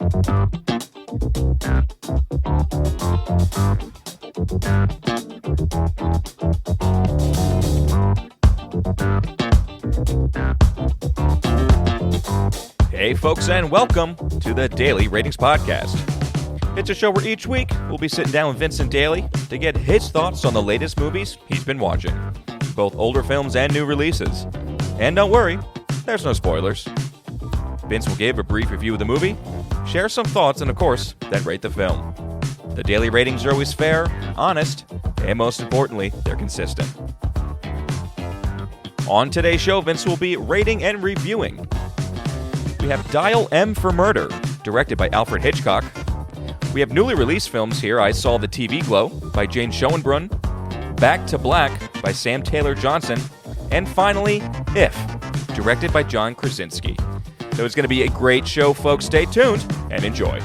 Hey folks, and welcome to the Daily Ratings Podcast. It's a show where each week we'll be sitting down with Vincent Daly to get his thoughts on the latest movies he's been watching, both older films and new releases. And don't worry, there's no spoilers. Vince will give a brief review of the movie, share some thoughts, and of course, then rate the film. The daily ratings are always fair, honest, and most importantly, they're consistent. On today's show, Vince will be rating and reviewing. We have Dial M for Murder, directed by Alfred Hitchcock. We have newly released films here. I Saw the TV Glow by Jane Schoenbrunn, Back to Black by Sam Taylor Johnson, and finally, If, directed by John Krasinski. So it's going to be a great show, folks. Stay tuned and enjoy.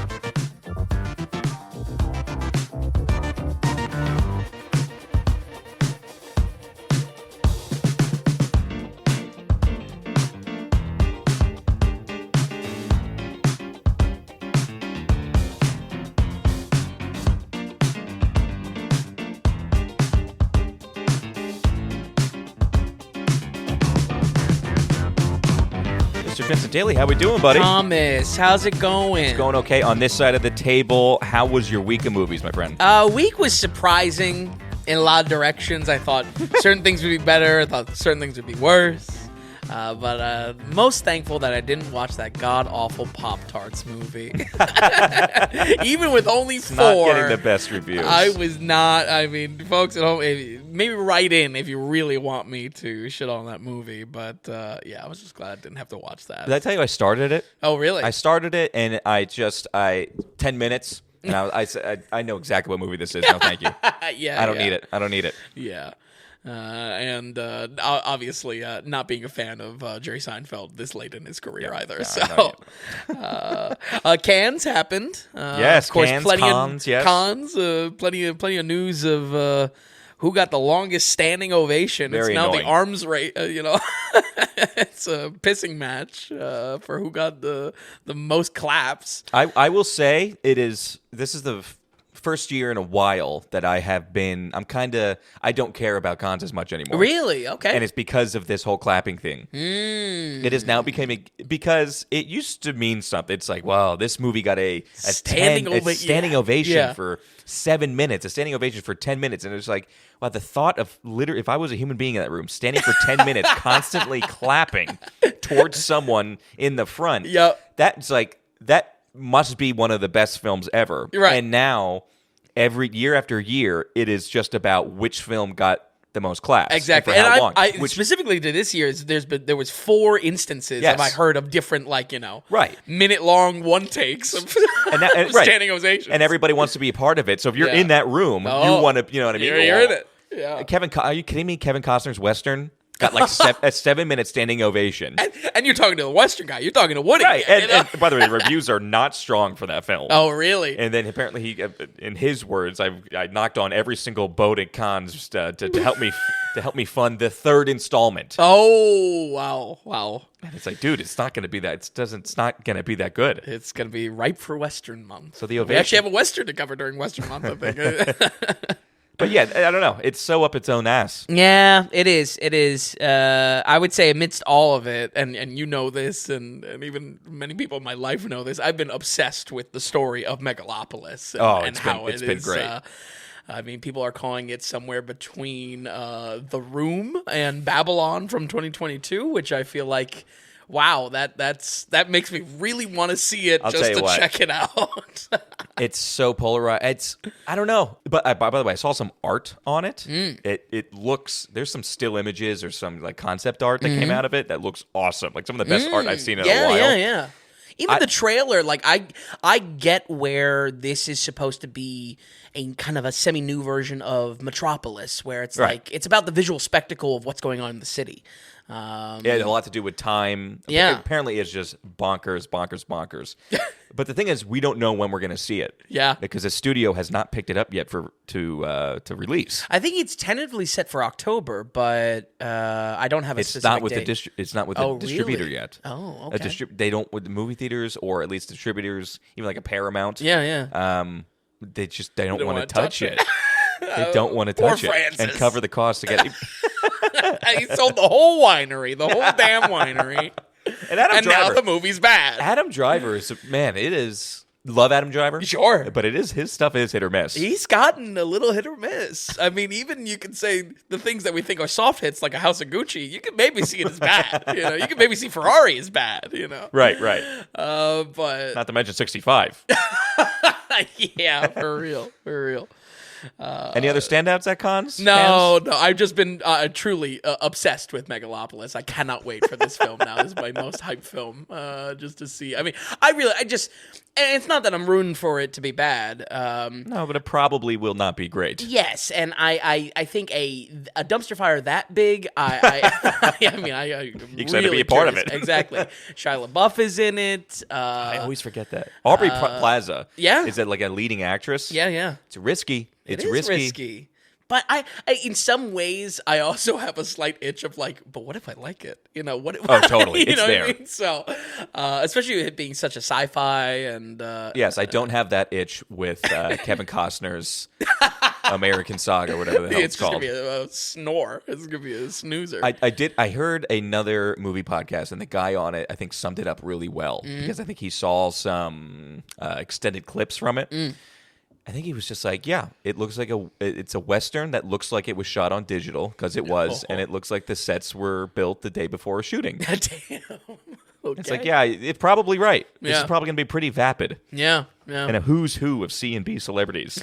Mr. Vincent Daly, how we doing, buddy? Thomas, how's it going? It's going okay on this side of the table. How was your week of movies, my friend? Week was surprising in a lot of directions. I thought certain things would be better. I thought certain things would be worse. But most thankful that I didn't watch that god-awful Pop-Tarts movie. Even with only It's 4. not getting the best reviews. I was not. I mean, folks at home, maybe write in if you really want me to shit on that movie. But, yeah, I was just glad I didn't have to watch that. Did I tell you I started it? Oh, really? I started it, and I 10 minutes, and I said, I know exactly what movie this is. No, thank you. Yeah, I don't need it. I don't need it. Yeah. And obviously not being a fan of Jerry Seinfeld this late in his career either. Yeah, So Cannes happened. Yes, of course, Cannes, plenty Cannes, of yes. Cannes, plenty of news of who got the longest standing ovation. Very it's now annoying. the arms race. It's a pissing match for who got the most claps. I will say this is the first year in a while that I don't care about cons as much anymore. Really? Okay. And it's because of this whole clapping thing. It is now becoming, because it used to mean something. It's like, wow, this movie got a standing ovation for 7 minutes, a standing ovation for 10 minutes. And it's like, wow, the thought of literally, if I was a human being in that room, standing for 10 minutes, constantly clapping towards someone in the front, that's like, that must be one of the best films ever. Right. And now, every year after year, it is just about which film got the most claps. Exactly. And for how long. Specifically to this year, there was 4 instances Yes. I heard of different, Right. minute-long one takes of and standing ovations. And everybody wants to be a part of it. So if you're in that room, you want to, you know what I mean? You're in it. Yeah. Are you kidding me? Kevin Costner's Western got like a 7-minute standing ovation. And you're talking to the Western guy. You're talking to Woody. Right. And by the way, the reviews are not strong for that film. Oh, really? And then apparently he, in his words, I knocked on every single boat at cons to help me fund the 3rd installment. Oh, wow. And it's like, dude, it's not going to be that. It's not going to be that good. It's going to be ripe for Western month. So the We ovation. actually have a Western to cover during Western month, I think. But yeah, I don't know. It's so up its own ass. Yeah, it is. It is. I would say amidst all of it, and you know this, and even many people in my life know this, I've been obsessed with the story of Megalopolis. It's been great. I mean, people are calling it somewhere between The Room and Babylon from 2022, which I feel like, wow, that makes me really want to see it just to check it out. It's so polarized. I don't know. But by the way, I saw some art on it. It looks, there's some still images or some like concept art that came out of it that looks awesome. Like some of the best art I've seen in a while. Yeah. Even the trailer, like I get where this is supposed to be a kind of a semi-new version of Metropolis, where it's like it's about the visual spectacle of what's going on in the city. Yeah, a lot to do with time. Yeah. Apparently, it's just bonkers. But the thing is, we don't know when we're going to see it. Yeah. Because the studio has not picked it up yet to release. I think it's tentatively set for October, but I don't have a specific date. It's not with the distributor really? yet. Oh, okay. They don't with the movie theaters, or at least distributors, even like a Paramount. Yeah. They don't want to touch it. They don't want to Poor touch it Francis. and cover the cost to get it. He sold the whole winery, the whole damn winery. And Now the movie's bad. Adam Driver is, man, it is. Love Adam Driver? Sure. But his stuff is hit or miss. He's gotten a little hit or miss. I mean, even you can say the things that we think are soft hits, like a House of Gucci, you can maybe see it as bad. You can maybe see Ferrari as bad, Right. But Not to mention 65. yeah, for real. Any other standouts at cons? No. I've just been truly obsessed with Megalopolis. I cannot wait for this film now. This is my most hyped film, just to see. I mean, and it's not that I'm rooting for it to be bad. No, but it probably will not be great. Yes, and I think a dumpster fire that big, I'm You excited to be a part of it. Exactly. Shia LaBeouf is in it. I always forget that. Aubrey Plaza is like a leading actress. Yeah. It's risky. It's It is risky. But I, in some ways, I also have a slight itch of like, but what if I like it? What if, Oh, totally. you It's know there. What I mean? So, especially with it being such a sci-fi and Yes, I don't have that itch with Kevin Costner's American Saga, whatever the hell it's just called. gonna be a snore. It's gonna be a snoozer. I heard another movie podcast, and the guy on it, I think, summed it up really well, because I think he saw some extended clips from it. I think he was just like, yeah, it looks like it's a Western that looks like it was shot on digital, because it was, and it looks like the sets were built the day before shooting. Damn. Okay. It's like, yeah, it's probably right. This is Yeah. probably going to be pretty vapid. Yeah. And a who's who of C&B celebrities.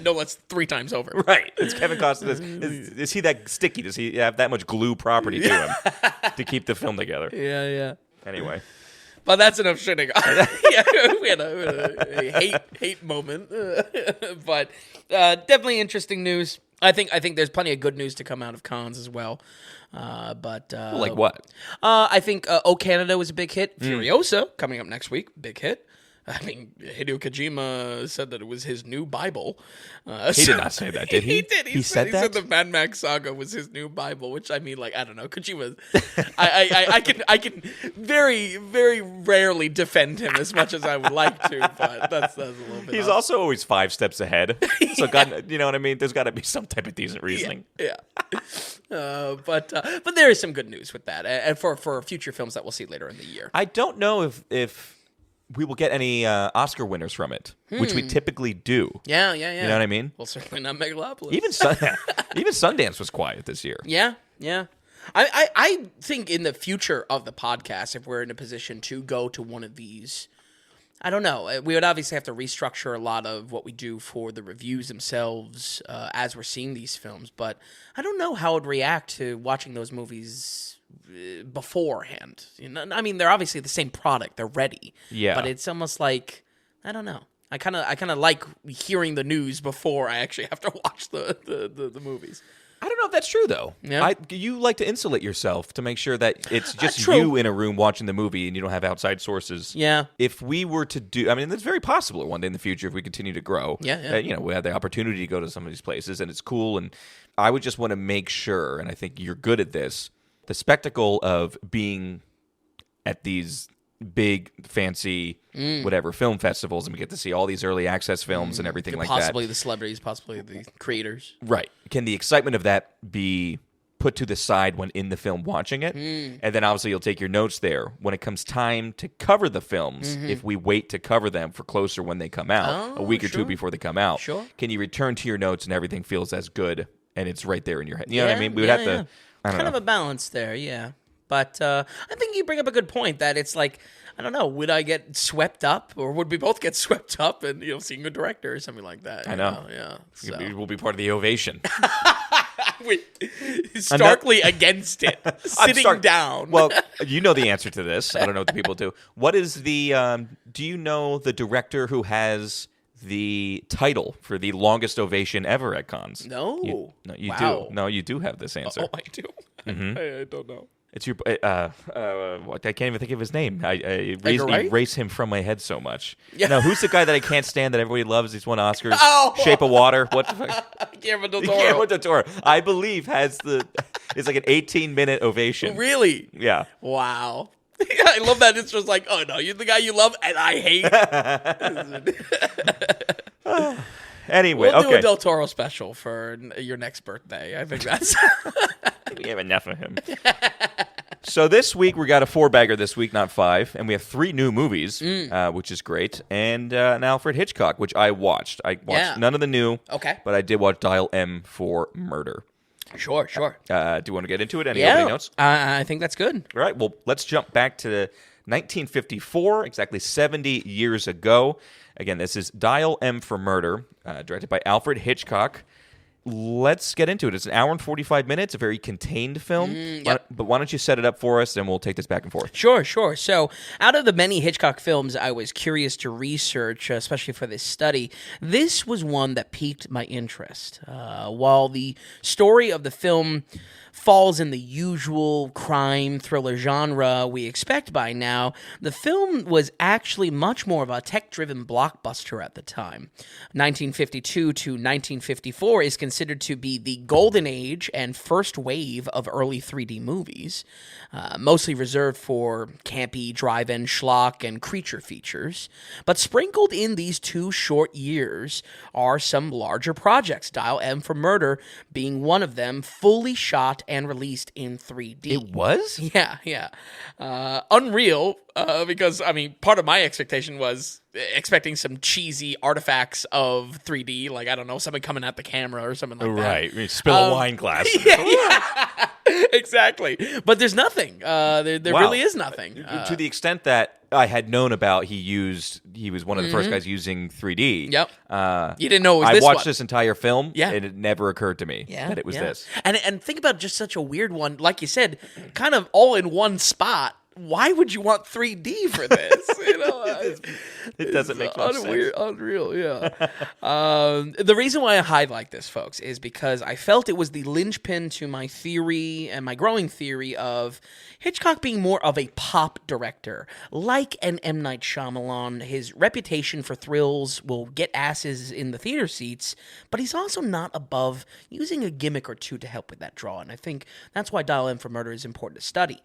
No, that's 3 times over. Right. It's Kevin Costner. Is he that sticky? Does he have that much glue property to him to keep the film together? Yeah. Anyway. But that's enough shitting. Yeah, we had a hate moment, but definitely interesting news. I think there's plenty of good news to come out of cons as well. But Like what? I think O Canada was a big hit. Furiosa coming up next week, big hit. I mean, Hideo Kojima said that it was his new Bible. He did not say that, did he? He did. He said that? He said the Mad Max saga was his new Bible, which I mean, like, I don't know. Kojima, I can very, very rarely defend him as much as I would like to, but that's a little bit. He's also always 5 steps ahead. So, God, you know what I mean? There's got to be some type of decent reasoning. Yeah. But there is some good news with that, and for future films that we'll see later in the year. I don't know if we will get any Oscar winners from it, which we typically do. Yeah. You know what I mean? Well, certainly not Megalopolis. Even Sundance was quiet this year. Yeah. I think in the future of the podcast, if we're in a position to go to one of these, I don't know. We would obviously have to restructure a lot of what we do for the reviews themselves as we're seeing these films. But I don't know how I'd react to watching those movies beforehand. I mean, they're obviously the same product. They're ready. Yeah. But it's almost like, I don't know. I kind of like hearing the news before I actually have to watch the movies. I don't know if that's true, though. Yeah. You like to insulate yourself to make sure that it's just True. you in a room watching the movie and you don't have outside sources. Yeah. If we were to do, I mean, it's very possible one day in the future if we continue to grow. Yeah. We have the opportunity to go to some of these places, and it's cool. And I would just want to make sure, and I think you're good at this, the spectacle of being at these big, fancy, whatever, film festivals, and we get to see all these early access films and everything like Possibly that. the celebrities, possibly the creators. Right. Can the excitement of that be put to the side when in the film watching it? And then obviously you'll take your notes there. When it comes time to cover the films, if we wait to cover them for closer when they come out, a week or two before they come out, can you return to your notes and everything feels as good and it's right there in your head? You know what I mean? We would have to... I don't know. Kind of a balance there, yeah. But I think you bring up a good point that it's like, I don't know, would I get swept up or would we both get swept up and, seeing a director or something like that? I know. Yeah. So. We'll be part of the ovation. Starkly against it. Sitting down. Well, you know the answer to this. I don't know what the people do. What is the, do you know the director who has the title for the longest ovation ever at cons? No. You Wow. do. No, you do have this answer. Oh, I do. I don't know. It's your. I can't even think of his name. I Wright? erase him from my head so much. Yeah. No, who's the guy that I can't stand that everybody loves? He's won Oscars. Oh! Shape of Water. What the fuck? Guillermo del Toro. Guillermo del Toro. I believe it's like an 18-minute ovation. Really? Yeah. Wow. I love that. It's just like, oh no, you're the guy you love and I hate. Anyway, We'll do okay. a Del Toro special for your next birthday. I think that's. We have enough of him. So this week, we got a 4-bagger this week, not 5. And we have 3 new movies, which is great. And an Alfred Hitchcock, which I watched. I watched none of the new. Okay. But I did watch Dial M for Murder. Sure. Do you want to get into it? Any opening notes? I think that's good. All right. Well, let's jump back to 1954, exactly 70 years ago. Again, this is Dial M for Murder, directed by Alfred Hitchcock. Let's get into it. It's an hour and 45 minutes, a very contained film. Yep. But why don't you set it up for us, and we'll take this back and forth. Sure. So, out of the many Hitchcock films I was curious to research, especially for this study, this was one that piqued my interest. While the story of the film falls in the usual crime thriller genre we expect by now, the film was actually much more of a tech-driven blockbuster at the time. 1952 to 1954 is considered to be the golden age and first wave of early 3D movies, mostly reserved for campy drive-in schlock and creature features. But sprinkled in these 2 short years are some larger projects, Dial M for Murder being one of them, fully shot and released in 3D. It was? Yeah. Unreal, because, I mean, part of my expectation was expecting some cheesy artifacts of 3D, like, I don't know, something coming at the camera or something like that. Right. You spill a wine glass. Yeah. Exactly. But there's nothing. There Wow. really is nothing. To the extent that I had known about, he was one of the first guys using 3D. Yep. You didn't know it was this I watched one. this entire film, Yeah. and it never occurred to me that it was this. And think about just such a weird one, like you said, kind of all in one spot. Why would you want 3D for this? It doesn't make much sense. Unreal, yeah. The reason why I highlight this, folks, is because I felt it was the linchpin to my theory and my growing theory of Hitchcock being more of a pop director. Like an M. Night Shyamalan, his reputation for thrills will get asses in the theater seats, but he's also not above using a gimmick or two to help with that draw, and I think that's why Dial M for Murder is important to study.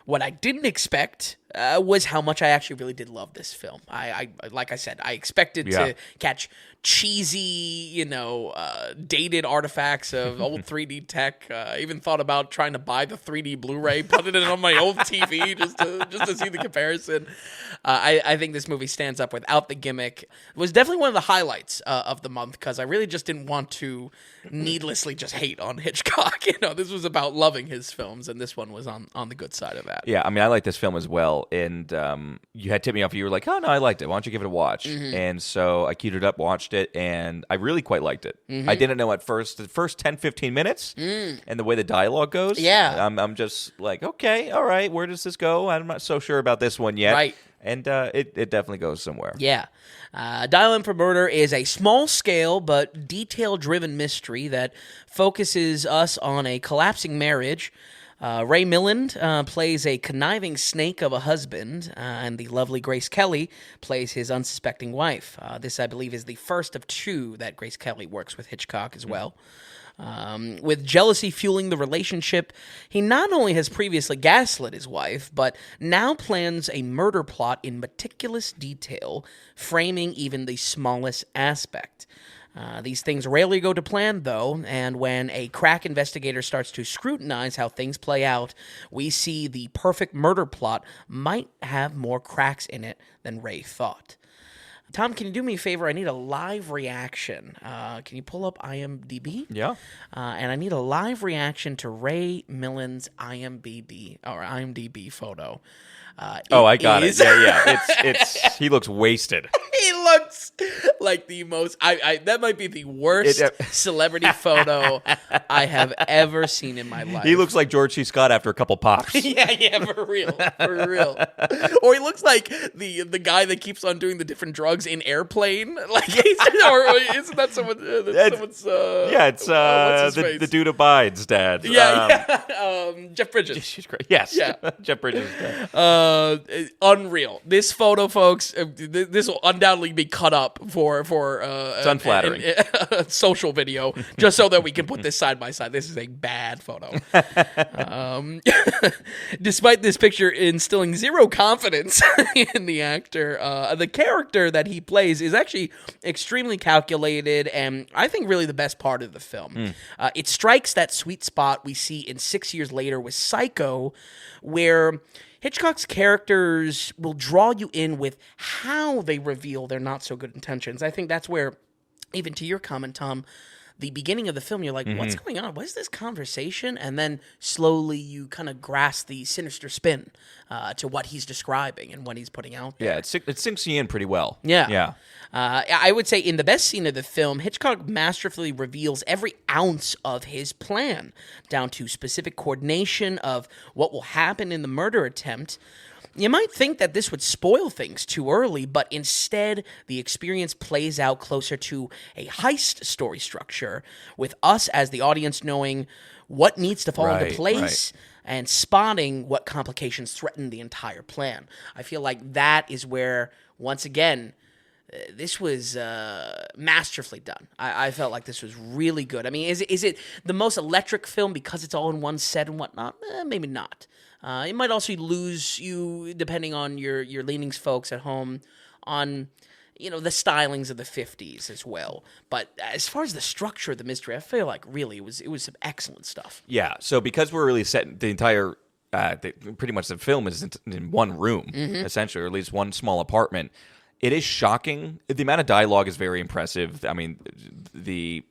What I didn't expect was how much I actually really did love this film. I like I said, I expected to catch cheesy, dated artifacts of old 3D tech. I even thought about trying to buy the 3D Blu-ray, putting it on my old TV just to see the comparison. I think this movie stands up without the gimmick. It was definitely one of the highlights of the month because I really just didn't want to needlessly just hate on Hitchcock. This was about loving his films, and this one was on the good side of that. Yeah, I mean, I like this film as well, and you had tipped me off. You were like, "Oh no, I liked it. Why don't you give it a watch?" And so I queued it up, watched it, and I really quite liked it. I didn't know at first, the first 10, 15 minutes, and the way the dialogue goes. Yeah, I'm just like, okay, all right, where does this go? I'm not so sure about this one yet. Right. And it definitely goes somewhere. Yeah. Dial M for Murder is a small-scale but detail-driven mystery that focuses us on a collapsing marriage. Ray Milland plays a conniving snake of a husband, and the lovely Grace Kelly plays his unsuspecting wife. This, I believe, is the first of 2 that Grace Kelly works with Hitchcock as well. With jealousy fueling the relationship, he not only has previously gaslit his wife, but now plans a murder plot in meticulous detail, framing even the smallest aspect. These things rarely go to plan, though, and when a crack investigator starts to scrutinize how things play out, we see the perfect murder plot might have more cracks in it than Ray thought. Tom, can you do me a favor? I need a live reaction. Can you pull up IMDb? Yeah. And I need a live reaction to Ray Milland's IMDb photo. I got it. Yeah. It's he looks wasted. He looks like the most. That might be the worst celebrity photo I have ever seen in my life. He looks like George C. Scott after a couple pops. yeah, for real. Or he looks like the guy that keeps on doing the different drugs in Airplane. Like, or isn't that someone? Someone's. It's the dude abides dad. Jeff Bridges. She's great. Yes. Yeah. Jeff Bridges' dad. Unreal. This photo, folks. This will undoubtedly be cut up for it's unflattering. A social video, just so that we can put this side by side. This is a bad photo. Despite this picture instilling zero confidence in the actor, the character that he plays is actually extremely calculated, and I think really the best part of the film. It strikes that sweet spot we see in 6 years later with Psycho, where Hitchcock's characters will draw you in with how they reveal their not so good intentions. I think that's where, even to your comment, Tom, the beginning of the film, you're like, what's going on? What is this conversation? And then slowly you kind of grasp the sinister spin to what he's describing and what he's putting out there. Yeah, it sinks you in pretty well. Yeah. I would say in the best scene of the film, Hitchcock masterfully reveals every ounce of his plan, down to specific coordination of what will happen in the murder attempt. You might think that this would spoil things too early, but instead, the experience plays out closer to a heist story structure, with us as the audience knowing what needs to fall into place and spotting what complications threaten the entire plan. I feel like that is where, once again, this was masterfully done. I felt like this was really good. I mean, is it the most electric film because it's all in one set and whatnot? Maybe not. It might also lose you, depending on your leanings, folks at home, on the stylings of the 50s as well. But as far as the structure of the mystery, I feel like really it was some excellent stuff. Yeah. So because we're really set, the entire pretty much the film is in one room, essentially, or at least one small apartment. It is shocking. The amount of dialogue is very impressive. I mean, the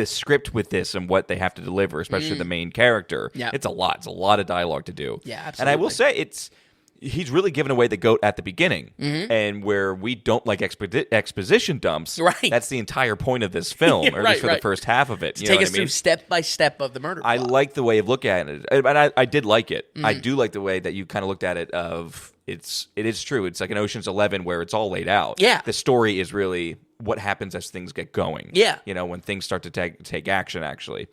script with this and what they have to deliver, especially the main character, it's a lot. It's a lot of dialogue to do. Yeah, absolutely. And I will say he's really given away the goat at the beginning, and where we don't like exposition dumps. Right. That's the entire point of this film, or at least for the first half of it. Take us through step by step of the murder plot. I like the way of looking at it, and I did like it. I do like the way that you kind of looked at it. It is true. It's like an Ocean's 11 where it's all laid out. Yeah. The story is really what happens as things get going. Yeah. When things start to take action, actually.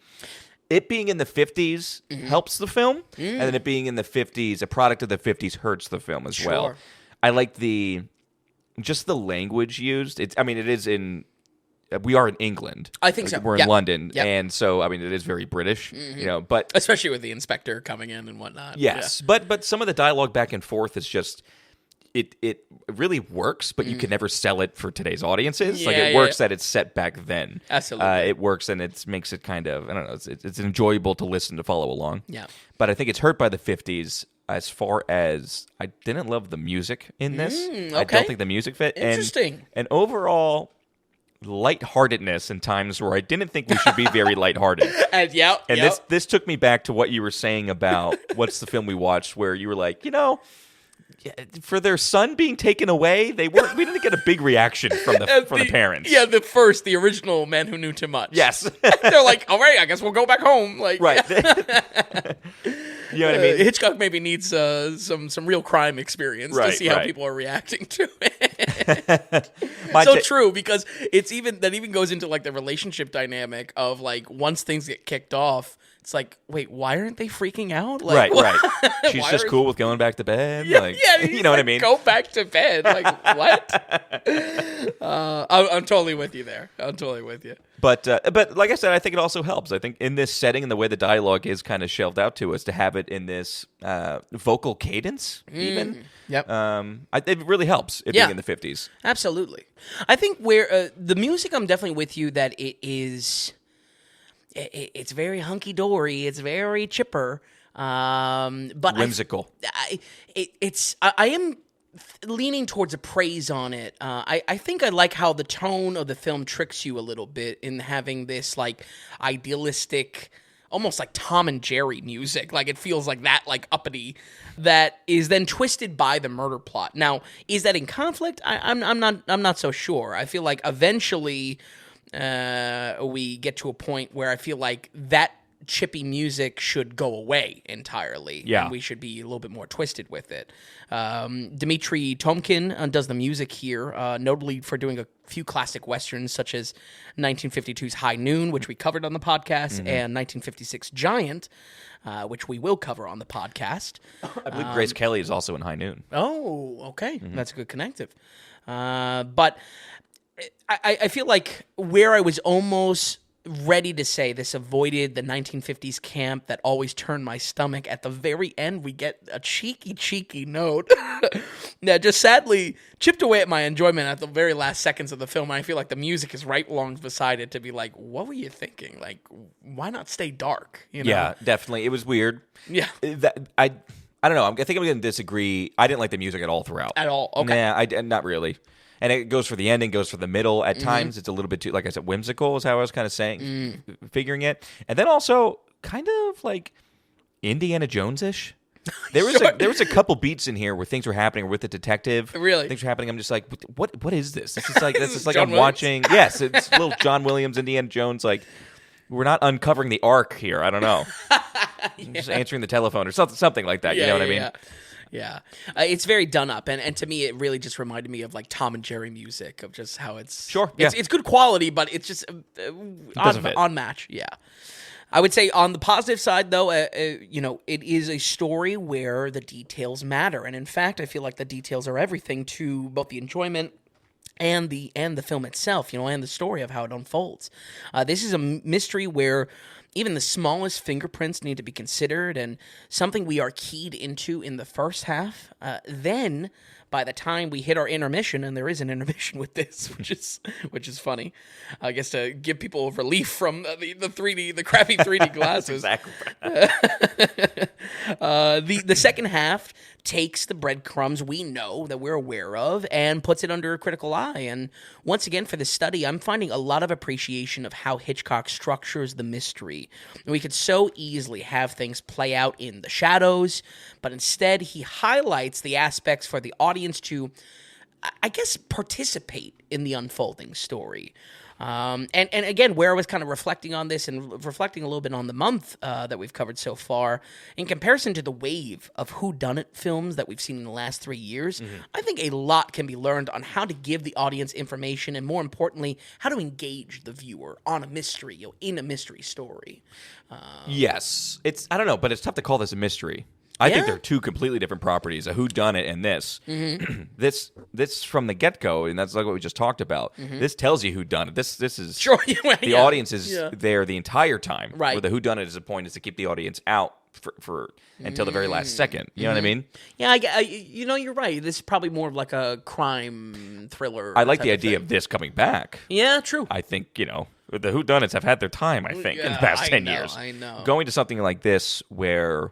It being in the 50s helps the film, and then it being in the 50s, a product of the 50s, hurts the film as well. I like just the language used. It is in... We are in England. I think so. We're in London, and so it is very British, but especially with the inspector coming in and whatnot. Yes, but some of the dialogue back and forth is just it really works, but you can never sell it for today's audiences. It works that it's set back then. Absolutely, it works, and it makes it kind of it's enjoyable to listen to follow along. Yeah, but I think it's hurt by the 50s. As far as I didn't love the music in this, I don't think the music fit. Interesting, and overall lightheartedness in times where I didn't think we should be very lighthearted. This took me back to what you were saying about what's the film we watched where you were like, for their son being taken away, we didn't get a big reaction from the parents. Yeah, the original Man Who Knew Too Much. Yes. They're like, all right, I guess we'll go back home. Right. You know what I mean? Hitchcock maybe needs some real crime experience to see how people are reacting to it. True, because that even goes into like the relationship dynamic of like once things get kicked off, it's like, wait, why aren't they freaking out? Like, right. She's just cool with going back to bed. Yeah, you know what I mean? Go back to bed. Like, what? I'm totally with you there. I'm totally with you. But like I said, I think it also helps. I think in this setting and the way the dialogue is kind of shelved out to us, to have it in this vocal cadence, even. Yep. It really helps it being in the 50s. Absolutely. I think where the music, I'm definitely with you that it is. It's very hunky dory. It's very chipper, but whimsical. I am leaning towards a praise on it. I think I like how the tone of the film tricks you a little bit in having this like idealistic, almost like Tom and Jerry music. Like it feels like that, like uppity, that is then twisted by the murder plot. Now, is that in conflict? I'm not so sure. I feel like eventually we get to a point where I feel like that chippy music should go away entirely. Yeah. And we should be a little bit more twisted with it. Dmitry Tomkin does the music here, notably for doing a few classic westerns such as 1952's High Noon, which we covered on the podcast, and 1956 Giant, which we will cover on the podcast. I believe Grace Kelly is also in High Noon. Oh, okay. That's a good connective. But I feel like where I was almost ready to say this avoided the 1950s camp that always turned my stomach, at the very end we get a cheeky note that just sadly chipped away at my enjoyment at the very last seconds of the film. And I feel like the music is right along beside it to be like, what were you thinking? Like, why not stay dark? You know? Yeah, definitely. It was weird. Yeah. I don't know. I think I'm going to disagree. I didn't like the music at all throughout. At all? Okay. Nah, not really. And it goes for the ending, goes for the middle. At times, it's a little bit too, like I said, whimsical is how I was kind of saying, figuring it. And then also kind of like Indiana Jones-ish. There was a couple beats in here where things were happening with the detective. Really? Things were happening. I'm just like, what is this? This is like John I'm watching. Yes, it's little John Williams, Indiana Jones. Like, we're not uncovering the Ark here. I don't know. Just answering the telephone or something like that. You know what I mean? Yeah. It's very done up, and to me, it really just reminded me of like Tom and Jerry music, of just how it's it's good quality, but it's just on match. Yeah, I would say on the positive side, though, it is a story where the details matter, and in fact, I feel like the details are everything to both the enjoyment and the film itself, and the story of how it unfolds. This is a mystery where even the smallest fingerprints need to be considered, and something we are keyed into in the first half. Then, by the time we hit our intermission, and there is an intermission with this, which is funny, I guess to give people relief from the crappy 3D glasses. Exactly. The second half takes the breadcrumbs we know that we're aware of and puts it under a critical eye. And once again, for this study, I'm finding a lot of appreciation of how Hitchcock structures the mystery. We could so easily have things play out in the shadows, but instead he highlights the aspects for the audience to, I guess, participate in the unfolding story. And again, where I was kind of reflecting on this and reflecting a little bit on the month that we've covered so far, in comparison to the wave of whodunit films that we've seen in the last 3 years, I think a lot can be learned on how to give the audience information, and more importantly, how to engage the viewer on a mystery, in a mystery story. Yes. I don't know, but it's tough to call this a mystery. I think they're two completely different properties, a whodunit and this. This from the get-go, and that's like what we just talked about. This tells you whodunit. This is the audience is there the entire time. Right. Where the whodunit is the point is to keep the audience out for until the very last second. You know what I mean? Yeah, you're right. This is probably more of like a crime thriller. I like the idea of this coming back. Yeah, true. I think, the whodunits have had their time, I think, in the past 10 years. I know. Going to something like this where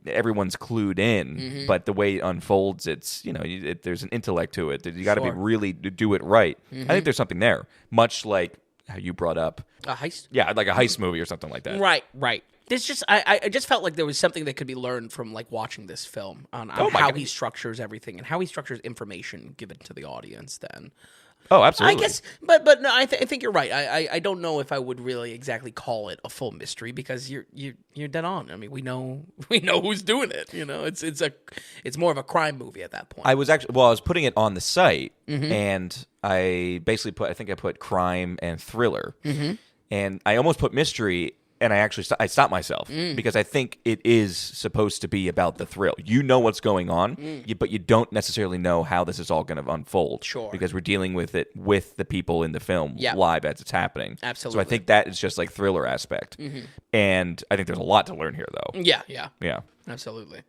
everyone's clued in, but the way it unfolds, it's there's an intellect to it. You got to be really to do it right. I think there's something there, much like how you brought up a heist. Yeah, like a heist movie or something like that. Right. This just I just felt like there was something that could be learned from like watching this film on how God. he structures everything and how he structures information given to the audience. Then. Oh, absolutely. I guess, but no, I think you're right. I don't know if I would really exactly call it a full mystery, because you're dead on. I mean, we know who's doing it. It's more of a crime movie at that point. I was putting it on the site, and I basically put crime and thriller, and I almost put mystery. And I stopped myself because I think it is supposed to be about the thrill. You know what's going on, but you don't necessarily know how this is all going to unfold. Sure. Because we're dealing with it with the people in the film live as it's happening. Absolutely. So I think that is just like thriller aspect. And I think there's a lot to learn here, though. Yeah. Absolutely.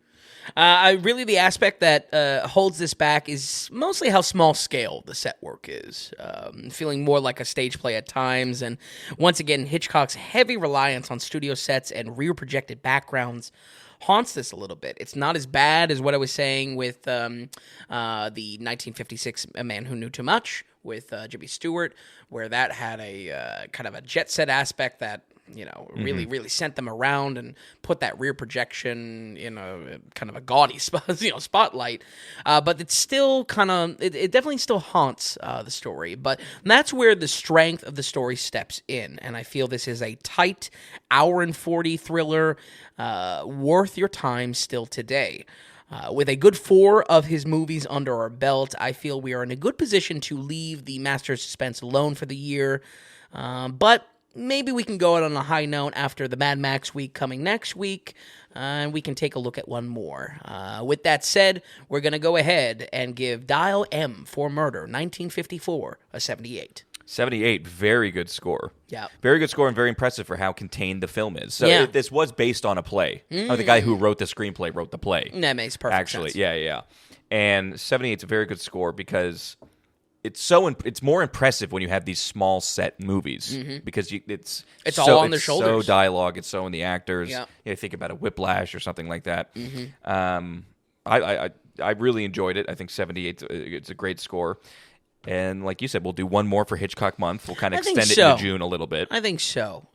The aspect that holds this back is mostly how small scale the set work is, feeling more like a stage play at times. And once again, Hitchcock's heavy reliance on studio sets and rear projected backgrounds haunts this a little bit. It's not as bad as what I was saying with the 1956 A Man Who Knew Too Much with Jimmy Stewart, where that had a kind of a jet set aspect that really sent them around and put that rear projection in a kind of a gaudy spotlight. But it's still it definitely still haunts the story. But that's where the strength of the story steps in. And I feel this is a tight hour and 40 thriller worth your time still today. With a good 4 of his movies under our belt, I feel we are in a good position to leave the Master of Suspense alone for the year. But maybe we can go out on a high note after the Mad Max week coming next week, and we can take a look at one more. With that said, we're going to go ahead and give Dial M for Murder, 1954, a 78. 78, very good score. Yeah. Very good score and very impressive for how contained the film is. So this was based on a play. The guy who wrote the screenplay wrote the play. That makes perfect sense. Actually, yeah. And 78 is a very good score because it's more impressive when you have these small set movies because it's all on their shoulders. So dialogue, it's so in the actors. Yeah. Think about a Whiplash or something like that. I really enjoyed it. I think 78 it's a great score. And like you said, we'll do one more for Hitchcock Month. We'll kind of extend it into June a little bit. I think so.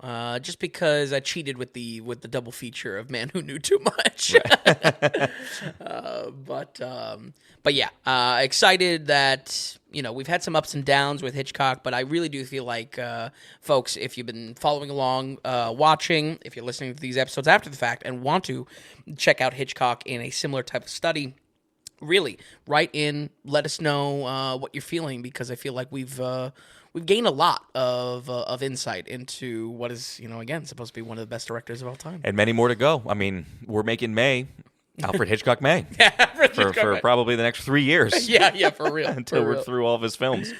Just because I cheated with the double feature of Man Who Knew Too Much. Right. But yeah, excited that we've had some ups and downs with Hitchcock, but I really do feel like, folks, if you've been following along, watching, if you're listening to these episodes after the fact and want to check out Hitchcock in a similar type of study, really, write in, let us know what you're feeling, because I feel like we've gained a lot of insight into what is, again, supposed to be one of the best directors of all time. And many more to go. I mean, we're making May Alfred Hitchcock May. For probably the next 3 years. Yeah, for real. Until we're through all of his films.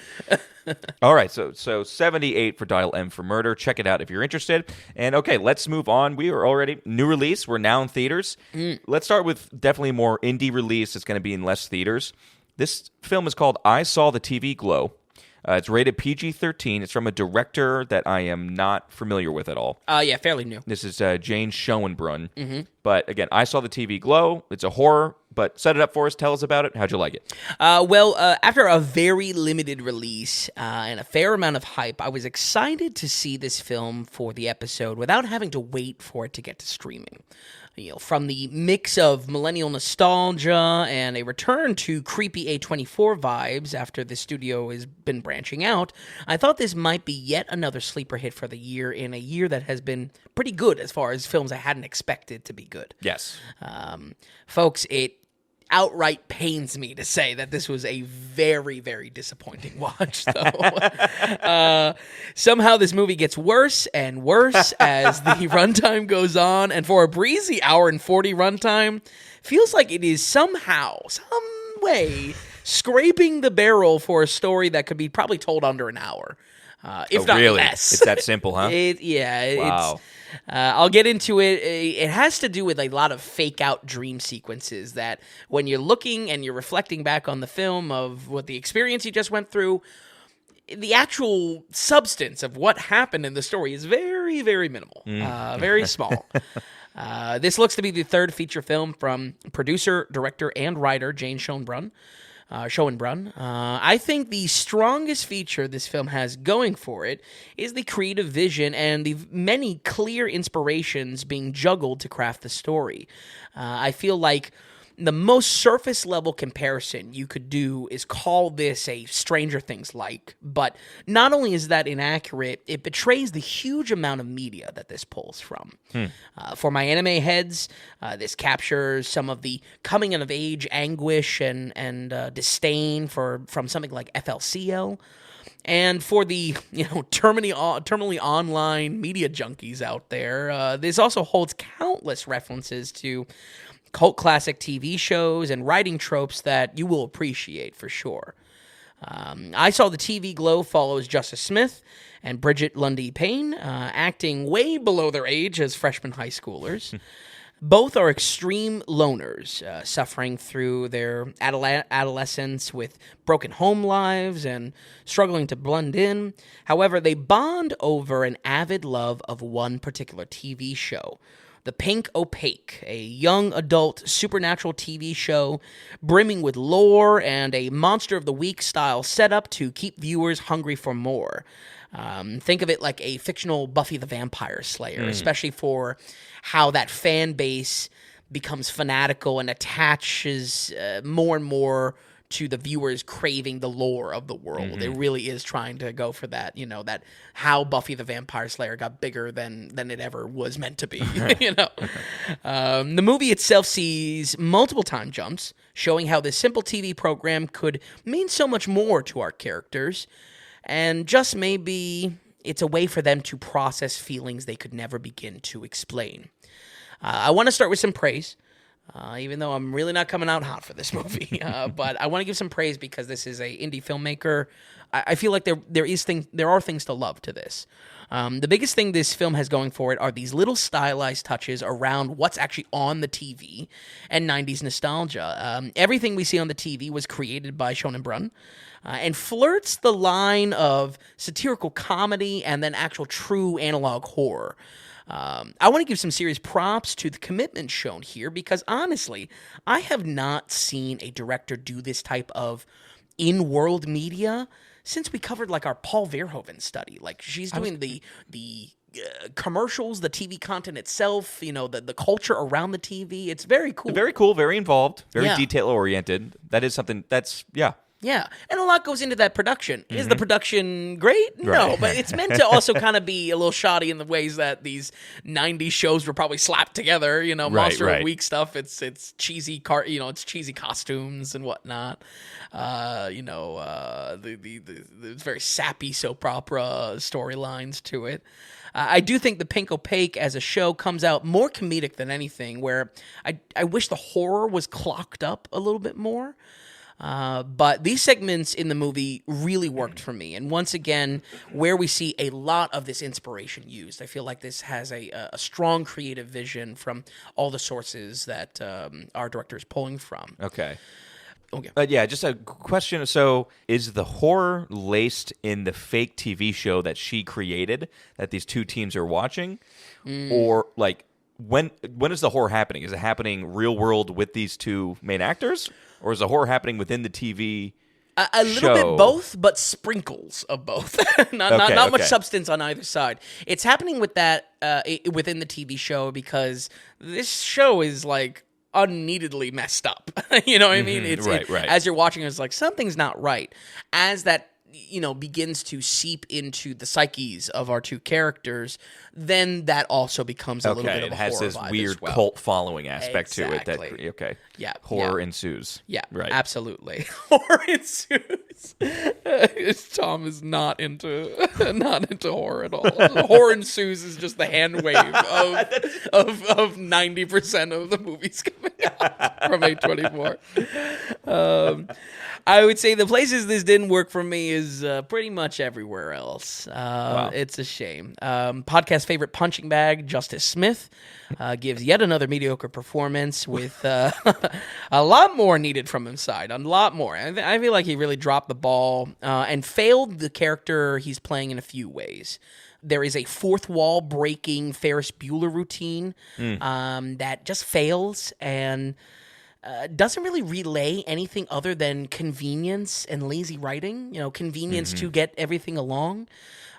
All right, so 78 for Dial M for Murder. Check it out if you're interested. And okay, let's move on. We are already new release. We're now in theaters. Let's start with definitely more indie release. It's going to be in less theaters. This film is called I Saw the TV Glow. It's rated PG-13. It's from a director that I am not familiar with at all. Yeah, fairly new. This is Jane Schoenbrunn. But again, I Saw the TV Glow. It's a horror, but set it up for us. Tell us about it. How'd you like it? After a very limited release and a fair amount of hype, I was excited to see this film for the episode without having to wait for it to get to streaming. From the mix of millennial nostalgia and a return to creepy A24 vibes after the studio has been branching out, I thought this might be yet another sleeper hit for the year in a year that has been pretty good as far as films I hadn't expected to be good. Yes. Folks, it outright pains me to say that this was a very, very disappointing watch, though. Somehow this movie gets worse and worse as the runtime goes on, and for a breezy hour and 40 runtime, feels like it is somehow, some way, scraping the barrel for a story that could be probably told under an hour. If not really? less. It's that simple, huh? Wow. I'll get into it. It has to do with a lot of fake-out dream sequences that when you're looking and you're reflecting back on the film of what the experience you just went through, the actual substance of what happened in the story is very, very minimal, very small. This looks to be the third feature film from producer, director, and writer Jane Schoenbrunn. I think the strongest feature this film has going for it is the creative vision and the many clear inspirations being juggled to craft the story. I feel like the most surface level comparison you could do is call this a Stranger Things-like, but not only is that inaccurate, it betrays the huge amount of media that this pulls from. For my anime heads, this captures some of the coming-of-age anguish and disdain from something like FLCL. And for the terminally online media junkies out there, this also holds countless references to cult classic TV shows and writing tropes that you will appreciate for sure. I Saw the TV Glow follows Justice Smith and Bridget Lundy Payne, acting way below their age as freshman high schoolers. Both are extreme loners, suffering through their adolescence with broken home lives and struggling to blend in. However, they bond over an avid love of one particular TV show. The Pink Opaque, a young adult supernatural TV show brimming with lore and a Monster of the Week style setup to keep viewers hungry for more. Think of it like a fictional Buffy the Vampire Slayer, especially for how that fan base becomes fanatical and attaches more and more to the viewers craving the lore of the world. It really is trying to go for that, that how Buffy the Vampire Slayer got bigger than it ever was meant to be, The movie itself sees multiple time jumps, showing how this simple TV program could mean so much more to our characters, and just maybe it's a way for them to process feelings they could never begin to explain. I want to start with some praise. Even though I'm really not coming out hot for this movie. But I want to give some praise because this is a indie filmmaker. I feel like there are things to love to this. The biggest thing this film has going for it are these little stylized touches around what's actually on the TV and 90s nostalgia. Everything we see on the TV was created by Shonen Brun and flirts the line of satirical comedy and then actual true analog horror. I want to give some serious props to the commitment shown here because, honestly, I have not seen a director do this type of in-world media since we covered, like, our Paul Verhoeven study. Like, she's doing the commercials, the TV content itself, the culture around the TV. It's very cool. Very cool, very involved, very detail-oriented. That is something that's, Yeah, and a lot goes into that production. Is the production great? No, but it's meant to also kind of be a little shoddy in the ways that these 90s shows were probably slapped together. Monster of the Week stuff. It's cheesy it's cheesy costumes and whatnot. The very sappy soap opera storylines to it. I do think The Pink Opaque as a show comes out more comedic than anything, where I wish the horror was clocked up a little bit more. But these segments in the movie really worked for me. And once again, where we see a lot of this inspiration used, I feel like this has a strong creative vision from all the sources that our director is pulling from. Okay. Just a question. So is the horror laced in the fake TV show that she created that these two teams are watching? Or like when is the horror happening? Is it happening real world with these two main actors? Or is the horror happening within the TV A little bit both, but sprinkles of both. not much substance on either side. It's happening with that within the TV show because this show is like unneededly messed up. You know what I mean? Right. As you're watching, it's like something's not right. As that begins to seep into the psyches of our two characters, then that also becomes a little bit of a horror vibe. It has this weird well. cult following aspect to it. Horror ensues. Yeah, right. Absolutely. Horror ensues. Tom is not into horror at all. Horror ensues is just the hand wave of 90% of the movies coming out from A24. I would say the places this didn't work for me is pretty much everywhere else. Wow. It's a shame. Podcast favorite punching bag, Justice Smith, gives yet another mediocre performance with a lot more needed from his side. A lot more. I feel like he really dropped the ball and failed the character he's playing in a few ways. There is a fourth wall breaking Ferris Bueller routine that just fails and doesn't really relay anything other than convenience and lazy writing, convenience to get everything along.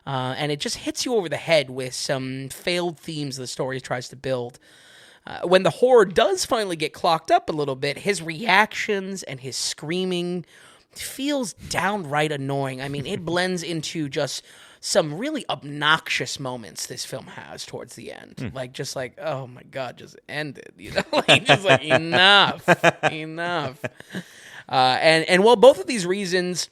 And it just hits you over the head with some failed themes the story tries to build. When the horror does finally get clocked up a little bit, his reactions and his screaming feels downright annoying. I mean, it blends into just some really obnoxious moments this film has towards the end. Just like, oh my God, just end it. Enough. And while both of these reasons,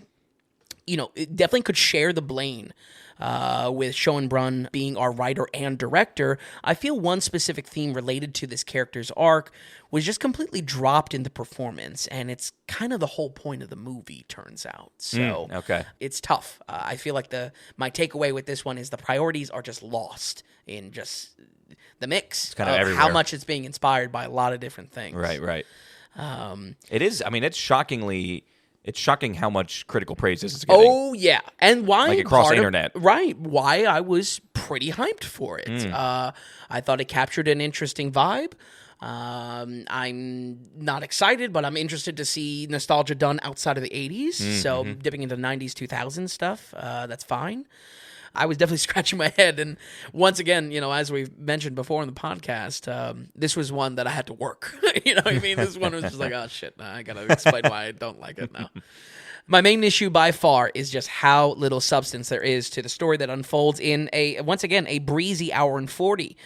it definitely could share the blame with Shonen Brun being our writer and director, I feel one specific theme related to this character's arc was just completely dropped in the performance, and it's kind of the whole point of the movie, turns out. So it's tough. I feel like my takeaway with this one is the priorities are just lost in just the mix it's kind of everywhere. How much it's being inspired by a lot of different things. Right. It is. I mean, it's shocking how much critical praise this is getting. Oh, yeah. And why? Like across the internet. Right. Why I was pretty hyped for it. I thought it captured an interesting vibe. I'm not excited, but I'm interested to see nostalgia done outside of the 80s. So dipping into 90s, 2000s stuff, that's fine. I was definitely scratching my head. And once again, as we've mentioned before in the podcast, this was one that I had to work. You know what I mean? This one was just like, oh, shit, I got to explain why I don't like it now. My main issue by far is just how little substance there is to the story that unfolds in once again, a breezy hour and 40.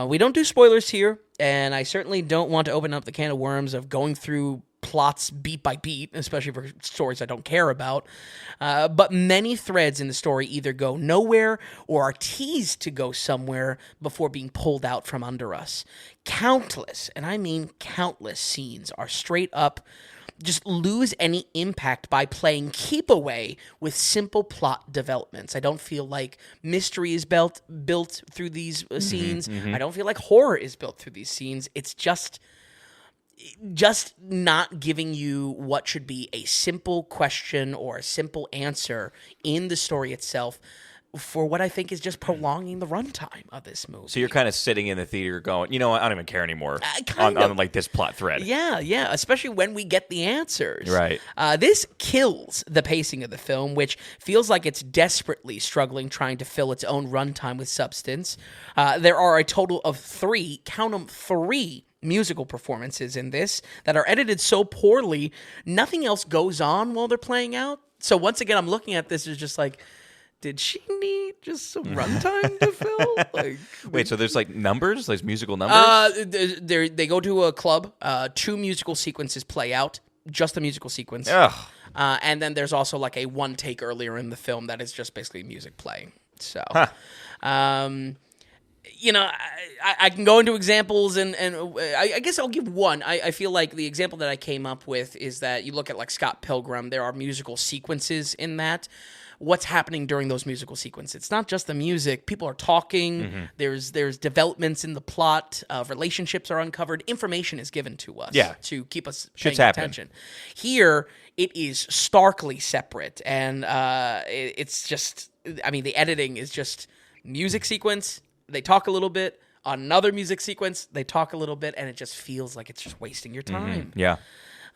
We don't do spoilers here, and I certainly don't want to open up the can of worms of going through plots beat by beat, especially for stories I don't care about. But many threads in the story either go nowhere or are teased to go somewhere before being pulled out from under us. Countless, and I mean countless, scenes are straight up just lose any impact by playing keep away with simple plot developments. I don't feel like mystery is built through these scenes. I don't feel like horror is built through these scenes. It's just not giving you what should be a simple question or a simple answer in the story itself for what I think is just prolonging the runtime of this movie. So you're kind of sitting in the theater going, you know what, I don't even care anymore on like this plot thread. Yeah, especially when we get the answers. Right. This kills the pacing of the film, which feels like it's desperately struggling trying to fill its own runtime with substance. There are a total of three musical performances in this that are edited so poorly, nothing else goes on while they're playing out. So once again, I'm looking at this as just like, did she need just some runtime to fill? Wait, so there's like numbers, like musical numbers? They go to a club. 2 musical sequences play out, just the musical sequence. Ugh. And then there's also like a one take earlier in the film that is just basically music playing. So, I can go into examples, and I guess I'll give one. I feel like the example that I came up with is that you look at like Scott Pilgrim. There are musical sequences in that. What's happening during those musical sequences? It's not just the music. People are talking. There's developments in the plot. Relationships are uncovered. Information is given to us to keep us paying attention. Here, it is starkly separate, and it's just. I mean, the editing is just music sequence. They talk a little bit. Another music sequence. They talk a little bit, and it just feels like it's just wasting your time. Yeah.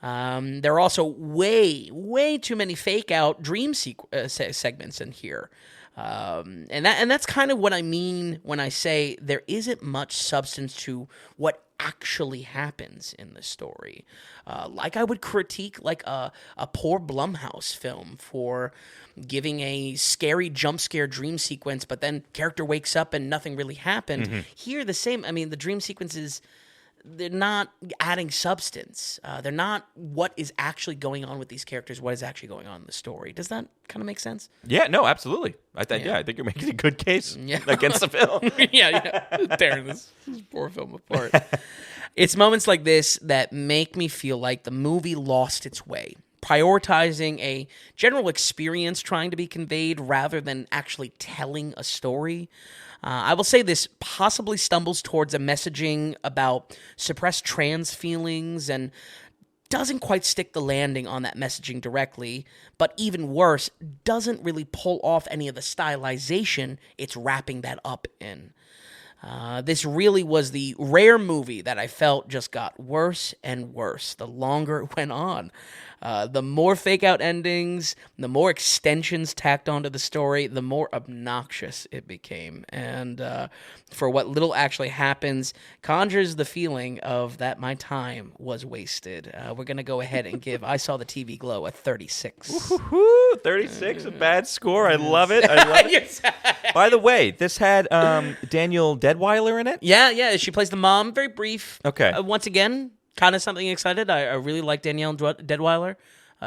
There are also way too many fake out dream segments in here. And that's kind of what I mean when I say there isn't much substance to what actually happens in the story. Like I would critique like a poor Blumhouse film for giving a scary jump scare dream sequence, but then character wakes up and nothing really happened. Here, the same. I mean, the dream sequences, they're not adding substance. They're not what is actually going on with these characters, what is actually going on in the story. Does that kind of make sense? Yeah, no, absolutely. I think you're making a good case against the film. Tearing this poor film apart. It's moments like this that make me feel like the movie lost its way, prioritizing a general experience trying to be conveyed rather than actually telling a story. I will say this possibly stumbles towards a messaging about suppressed trans feelings and doesn't quite stick the landing on that messaging directly, but even worse, doesn't really pull off any of the stylization it's wrapping that up in. This really was the rare movie that I felt just got worse and worse the longer it went on. The more fake-out endings, the more extensions tacked onto the story, the more obnoxious it became. And for what little actually happens, conjures the feeling of that my time was wasted. We're going to go ahead and give I Saw the TV Glow a 36. Woo-hoo-hoo, 36, a bad score. I love it. By the way, this had Danielle Deadwyler in it? Yeah. She plays the mom. Very brief. Okay. Once again, kind of something excited. I really like Danielle Deadwyler.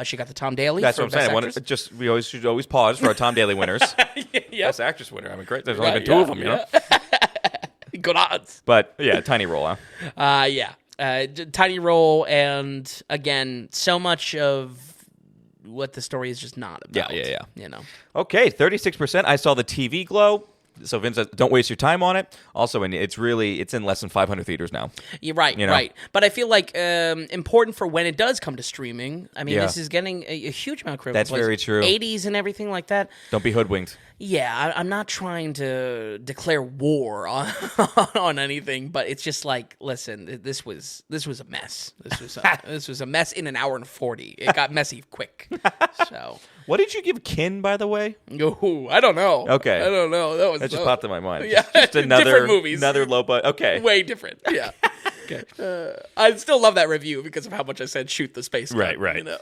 She got the Tom Daly. That's for what I'm Best saying. We should always pause for our Tom Daly winners. Best Actress winner. I mean, great. There's only been 2 of them, you know? Good odds. But, yeah, tiny role, huh? Tiny role, and, again, so much of what the story is just not about. Yeah. You know? Okay, 36%. I Saw the TV Glow. So Vince, don't waste your time on it. Also, it's in less than 500 theaters now. You're right, right. But I feel like important for when it does come to streaming. I mean, this is getting a huge amount of critical That's very true. 80s and everything like that. Don't be hoodwinked. Yeah, I'm not trying to declare war on on anything, but it's just like, listen, this was a mess. This was a mess in an hour and 40. It got messy quick. So, What did you give Kin, by the way? oh, I don't know. Okay. I don't know. That just popped in my mind. Yeah, Just another different movies. Another low budget. Okay. Way different. Yeah. Okay. I still love that review because of how much I said shoot the space gun, Right. You know?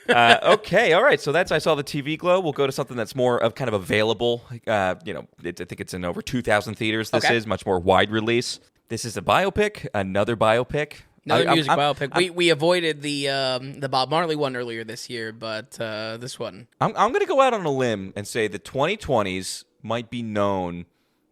Okay, all right. So I saw the TV glow. We'll go to something that's more of kind of available. I think it's in over 2,000 theaters. This is much more wide release. This is a biopic, another biopic. Another music biopic. We avoided the Bob Marley one earlier this year, but this one. I'm going to go out on a limb and say the 2020s might be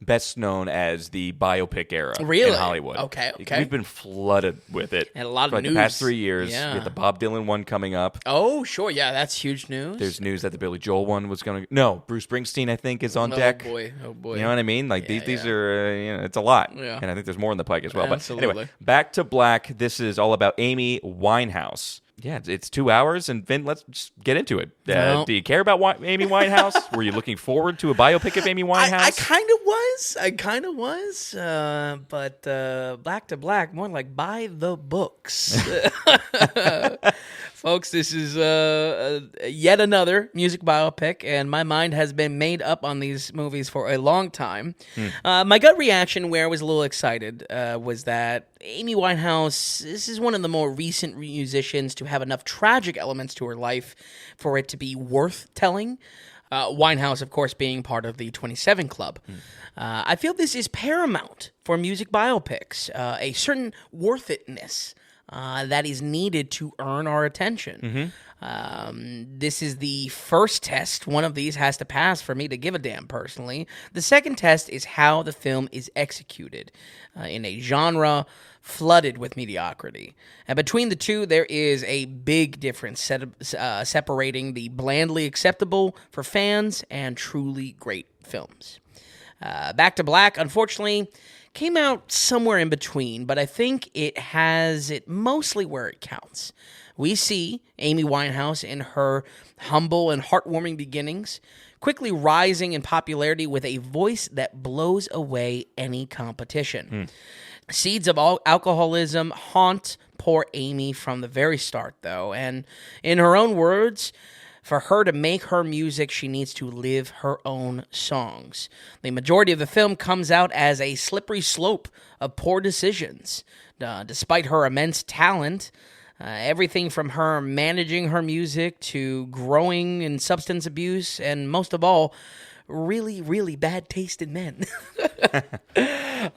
best known as the biopic era really? in Hollywood. Okay. We've been flooded with it. And a lot of for news. The past 3 years. Yeah. We have the Bob Dylan one coming up. Oh, sure. Yeah, that's huge news. There's news that the Billy Joel one was going to... No, Bruce Springsteen, I think, is on deck. Oh, boy. You know what I mean? Like, these are, it's a lot. Yeah. And I think there's more in the pike as well. Absolutely. But anyway, Back to Black. This is all about Amy Winehouse. Yeah, it's 2 hours, and Vin, let's just get into it. Do you care about Amy Winehouse? Were you looking forward to a biopic of Amy Winehouse? I kind of was. But Back to Black, more like by the books. Folks, this is yet another music biopic, and my mind has been made up on these movies for a long time. My gut reaction, where I was a little excited, was that Amy Winehouse, this is one of the more recent musicians to have enough tragic elements to her life for it to be worth telling. Winehouse, of course, being part of the 27 Club. I feel this is paramount for music biopics, a certain worth itness that is needed to earn our attention. This is the first test one of these has to pass for me to give a damn personally. The second test is how the film is executed in a genre flooded with mediocrity. And between the two, there is a big difference separating the blandly acceptable for fans and truly great films. Back to Black, unfortunately, came out somewhere in between, but I think it has it mostly where it counts. We see Amy Winehouse in her humble and heartwarming beginnings, quickly rising in popularity with a voice that blows away any competition. Seeds of alcoholism haunt poor Amy from the very start, though, and in her own words, for her to make her music, she needs to live her own songs. The majority of the film comes out as a slippery slope of poor decisions. Despite her immense talent, everything from her managing her music to growing in substance abuse, and most of all, really, really bad taste in men.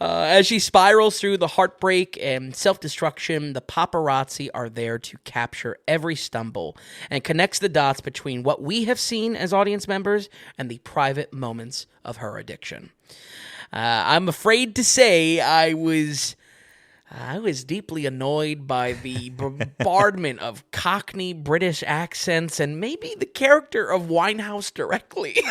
As she spirals through the heartbreak and self-destruction, the paparazzi are there to capture every stumble and connects the dots between what we have seen as audience members and the private moments of her addiction. I'm afraid to say I was deeply annoyed by the bombardment of Cockney British accents and maybe the character of Winehouse directly.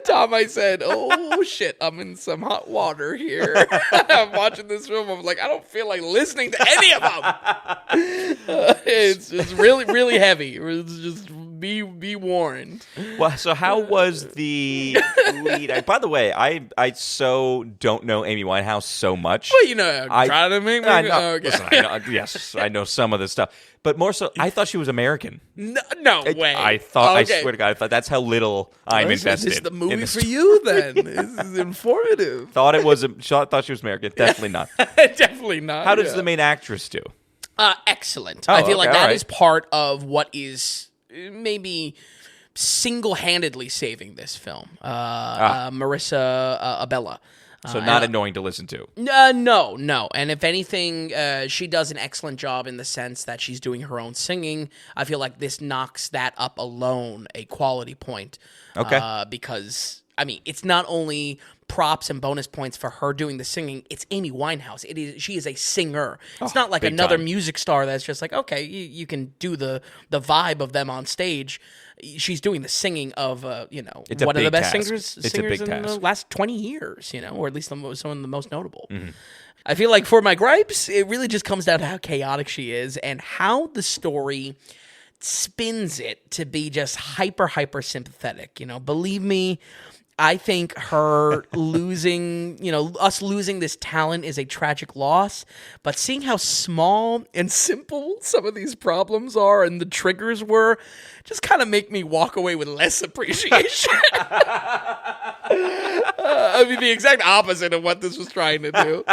Tom, I said, oh shit, I'm in some hot water here. I'm watching this film. I'm like, I don't feel like listening to any of them. It's really, really heavy. It's just be warned. Well, so how was the lead? By the way, I so don't know Amy Winehouse so much. Well, try to make me. Okay. Listen, I know some of this stuff. But more so, I thought she was American. No way. I thought, okay. I swear to God, I thought that's how little I'm invested. This is the movie for you, then. This is informative. Thought she was American. Definitely not. Definitely not. How does the main actress do? Excellent. I feel like that is part of what is maybe single-handedly saving this film. Marissa Abella. So not annoying to listen to. No. And if anything, she does an excellent job in the sense that she's doing her own singing. I feel like this knocks that up alone a quality point. Okay. Because, I mean, it's not only props and bonus points for her doing the singing, it's Amy Winehouse. She is a singer. It's not like another music star that's just like, okay, you can do the vibe of them on stage. She's doing the singing of, one of the best singers in the last 20 years, or at least some of the most notable. Mm-hmm. I feel like for my gripes, it really just comes down to how chaotic she is and how the story spins it to be just hyper sympathetic. Believe me, I think her losing, us losing this talent is a tragic loss, but seeing how small and simple some of these problems are and the triggers were just kind of make me walk away with less appreciation. The exact opposite of what this was trying to do.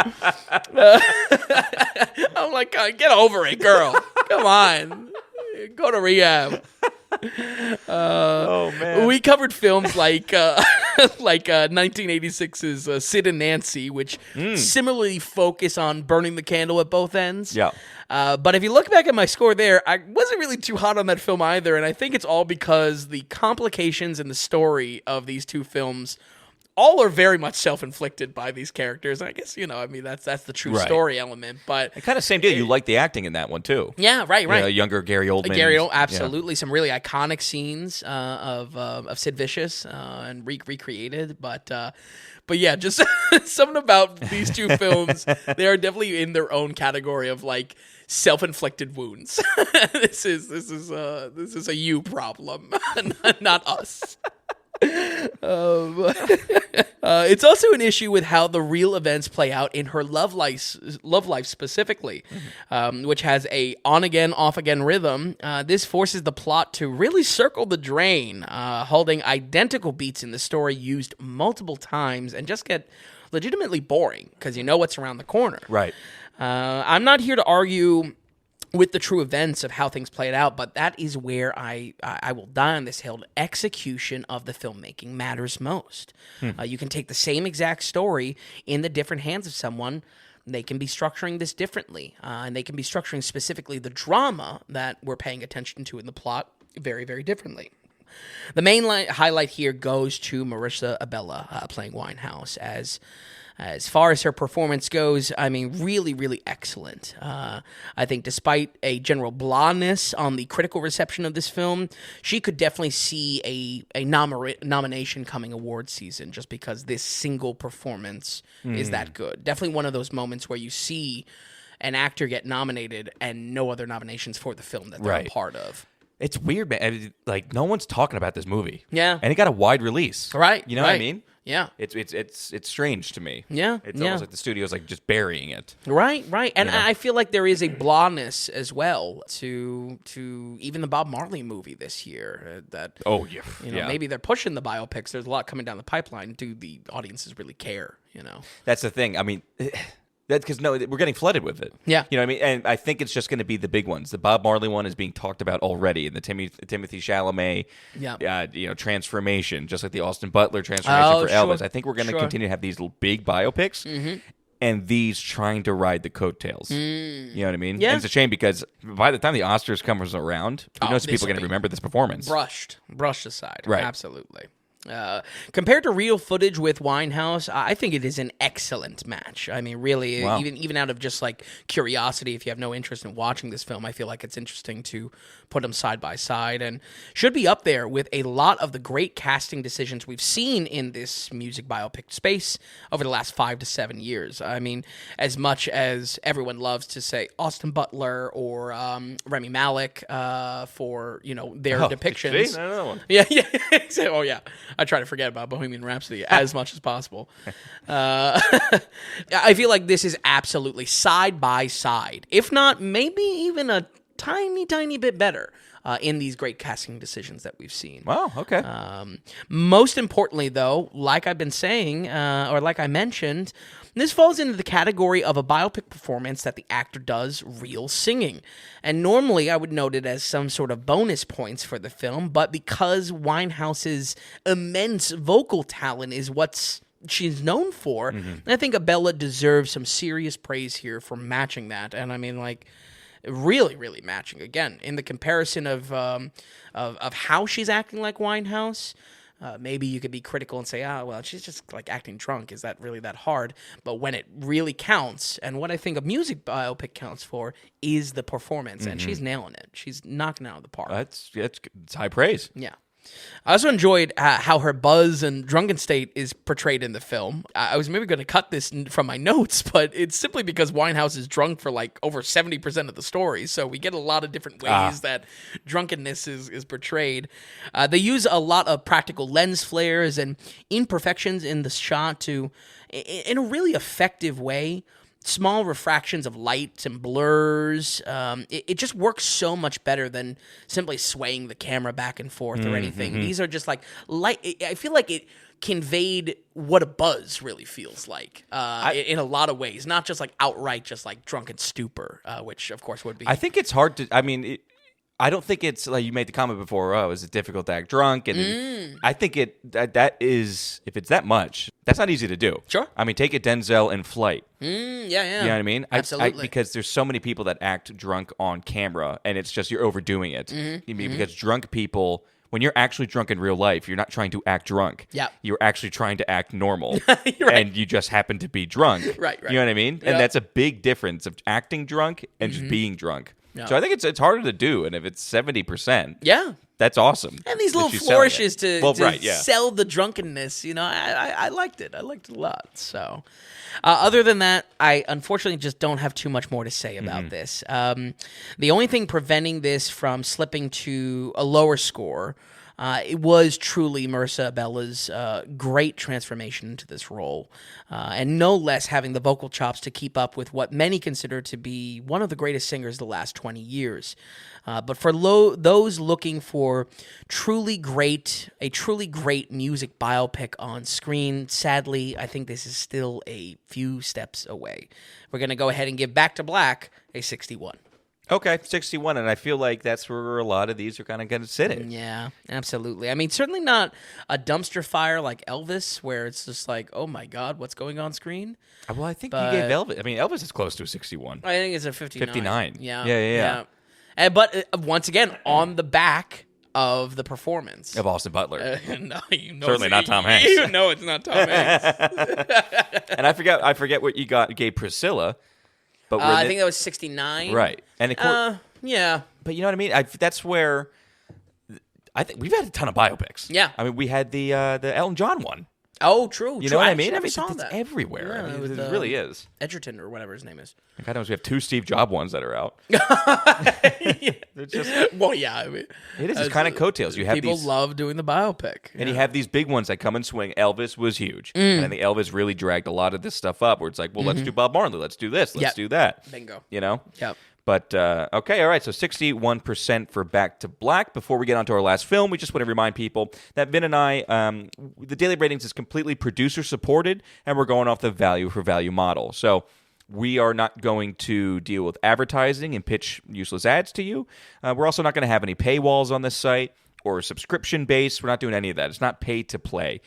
I'm like, get over it, girl. Come on. Go to rehab. Oh man, we covered films like 1986's Sid and Nancy, which similarly focus on burning the candle at both ends. Yeah. But if you look back at my score there, I wasn't really too hot on that film either, and I think it's all because the complications in the story of these two films all are very much self-inflicted by these characters. I guess, that's the true story element. But kind of same deal. You like the acting in that one, too. Yeah, right. Younger Gary Oldman. Absolutely. Yeah. Some really iconic scenes of Sid Vicious and recreated. But yeah, just something about these two films. They are definitely in their own category of, like, self-inflicted wounds. This is a you problem, not us. It's also an issue with how the real events play out in her love life specifically, which has a on-again, off-again rhythm. This forces the plot to really circle the drain, holding identical beats in the story used multiple times and just get legitimately boring because you know what's around the corner. Right. I'm not here to argue with the true events of how things played out, but that is where I will die on this hill. Execution of the filmmaking matters most. You can take the same exact story in the different hands of someone. They can be structuring this differently, and they can be structuring specifically the drama that we're paying attention to in the plot very, very differently. The main highlight here goes to Marissa Abella playing Winehouse. As far as her performance goes, I mean, really, really excellent. I think despite a general blahness on the critical reception of this film, she could definitely see a nomination coming award season just because this single performance is that good. Definitely one of those moments where you see an actor get nominated and no other nominations for the film that they're a part of. It's weird, man. Like, no one's talking about this movie. Yeah. And it got a wide release. Right. You know what I mean? Yeah. It's strange to me. Yeah. It's almost like the studio's like just burying it. Right. And I feel like there is a blahness as well to even the Bob Marley movie this year. Maybe they're pushing the biopics. There's a lot coming down the pipeline. Do the audiences really care? That's the thing. I mean, that's because we're getting flooded with it. Yeah. You know what I mean? And I think it's just going to be the big ones. The Bob Marley one is being talked about already, and the Timothy Chalamet, transformation, just like the Austin Butler transformation for Elvis. I think we're going to continue to have these big biopics, and these trying to ride the coattails. You know what I mean? Yeah. And it's a shame because by the time the Oscars comes around, who knows if people are going to remember this performance. Brushed aside. Right. Absolutely. Compared to real footage with Winehouse, I think it is an excellent match. I mean, really, even out of just like curiosity, if you have no interest in watching this film, I feel like it's interesting to put them side by side and should be up there with a lot of the great casting decisions we've seen in this music biopic space over the last 5 to 7 years. I mean, as much as everyone loves to say Austin Butler or Rami Malek for their depictions. See? Another one. Yeah. I try to forget about Bohemian Rhapsody as much as possible. I feel like this is absolutely side by side, if not maybe even a tiny, tiny bit better in these great casting decisions that we've seen. Wow, okay. Most importantly, though, like I've been saying, or like I mentioned, this falls into the category of a biopic performance that the actor does real singing. And normally I would note it as some sort of bonus points for the film, but because Winehouse's immense vocal talent is what she's known for, I think Abella deserves some serious praise here for matching that. And I mean, like, really, really matching. Again, in the comparison of how she's acting like Winehouse, maybe you could be critical and say, she's just like acting drunk. Is that really that hard? But when it really counts, and what I think a music biopic counts for is the performance, and she's nailing it. She's knocking it out of the park. It's high praise. Yeah. I also enjoyed how her buzz and drunken state is portrayed in the film. I was maybe going to cut this from my notes, but it's simply because Winehouse is drunk for like over 70% of the story. So we get a lot of different ways that drunkenness is portrayed. They use a lot of practical lens flares and imperfections in the shot to, in a really effective way, small refractions of lights and blurs. It just works so much better than simply swaying the camera back and forth or anything. These are just like light. I feel like it conveyed what a buzz really feels like in a lot of ways, not just like outright just like drunken stupor, which of course would be. I think it's hard to. I mean, I don't think it's like you made the comment before. Oh, is it difficult to act drunk? And I think that is, if it's that much, that's not easy to do. Sure. I mean, take it Denzel in Flight. Yeah. You know what I mean? Absolutely. Because there's so many people that act drunk on camera, and it's just you're overdoing it. Because drunk people, when you're actually drunk in real life, you're not trying to act drunk. Yeah. You're actually trying to act normal. Right. And you just happen to be drunk. Right. You know what I mean? Yeah. And that's a big difference of acting drunk and just being drunk. Yeah. So I think it's harder to do, and if it's 70%, yeah, that's awesome. and these little that she's selling flourishes it. to sell the drunkenness, I liked it. I liked it a lot. So, other than that, I unfortunately just don't have too much more to say about this. The only thing preventing this from slipping to a lower score. It was truly Marissa Bella's great transformation into this role, and no less having the vocal chops to keep up with what many consider to be one of the greatest singers of the last 20 years. But for those looking for a truly great music biopic on screen, sadly, I think this is still a few steps away. We're going to go ahead and give Back to Black a 61. Okay, 61, and I feel like that's where a lot of these are kind of going to sit in. Yeah, absolutely. I mean, certainly not a dumpster fire like Elvis, where it's just like, oh my God, what's going on screen? Well, I think you gave Elvis. I mean, Elvis is close to a 61. I think it's a 59. 59. Yeah. But once again, on the back of the performance Of Austin Butler. No, Certainly not Tom Hanks. You know it's not Tom Hanks. And I forget what you gave Priscilla. But I think that was 69. Right. And yeah. But you know what I mean? That's where I think we've had a ton of biopics. Yeah. I mean, we had the Elton John one. Oh, true. You know what I mean? Never It's saw that. everywhere. Yeah, I mean, with, it really is. Edgerton or whatever his name is. God knows we have 2 Steve Jobs ones that are out. It's just, well, yeah. I mean, it is. It's kind of coattails. You have people these, love doing the biopic. and you have these big ones that come and swing. Elvis was huge, and I think Elvis really dragged a lot of this stuff up. Where it's like, well, let's do Bob Marley, let's do this, let's do that. Bingo. You know. Yep. But, okay, all right, so 61% for Back to Black. Before we get on to our last film, we just want to remind people that Vin and I, the Daily Ratings is completely producer-supported, and we're going off the value-for-value model. So we are not going to deal with advertising and pitch useless ads to you. We're also not going to have any paywalls on this site or subscription-based. We're not doing any of that. It's not pay-to-play.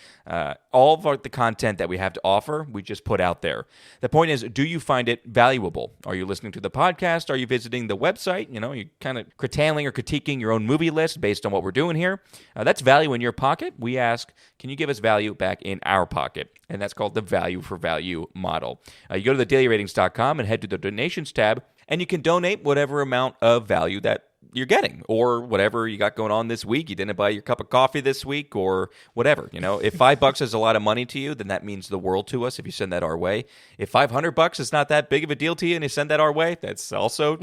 All of the content that we have to offer, we just put out there. The point is, do you find it valuable? Are you listening to the podcast? Are you visiting the website? You know, you're kind of curtailing or critiquing your own movie list based on what we're doing here. That's value in your pocket. We ask, can you give us value back in our pocket? And that's called the value-for-value model. You go to thedailyratings.com and head to the donations tab, and you can donate whatever amount of value that you're getting, or whatever you got going on this week. You didn't buy your cup of coffee this week, or whatever. You know, if $5 is a lot of money to you, then that means the world to us if you send that our way. If $500 is not that big of a deal to you and you send that our way, that's also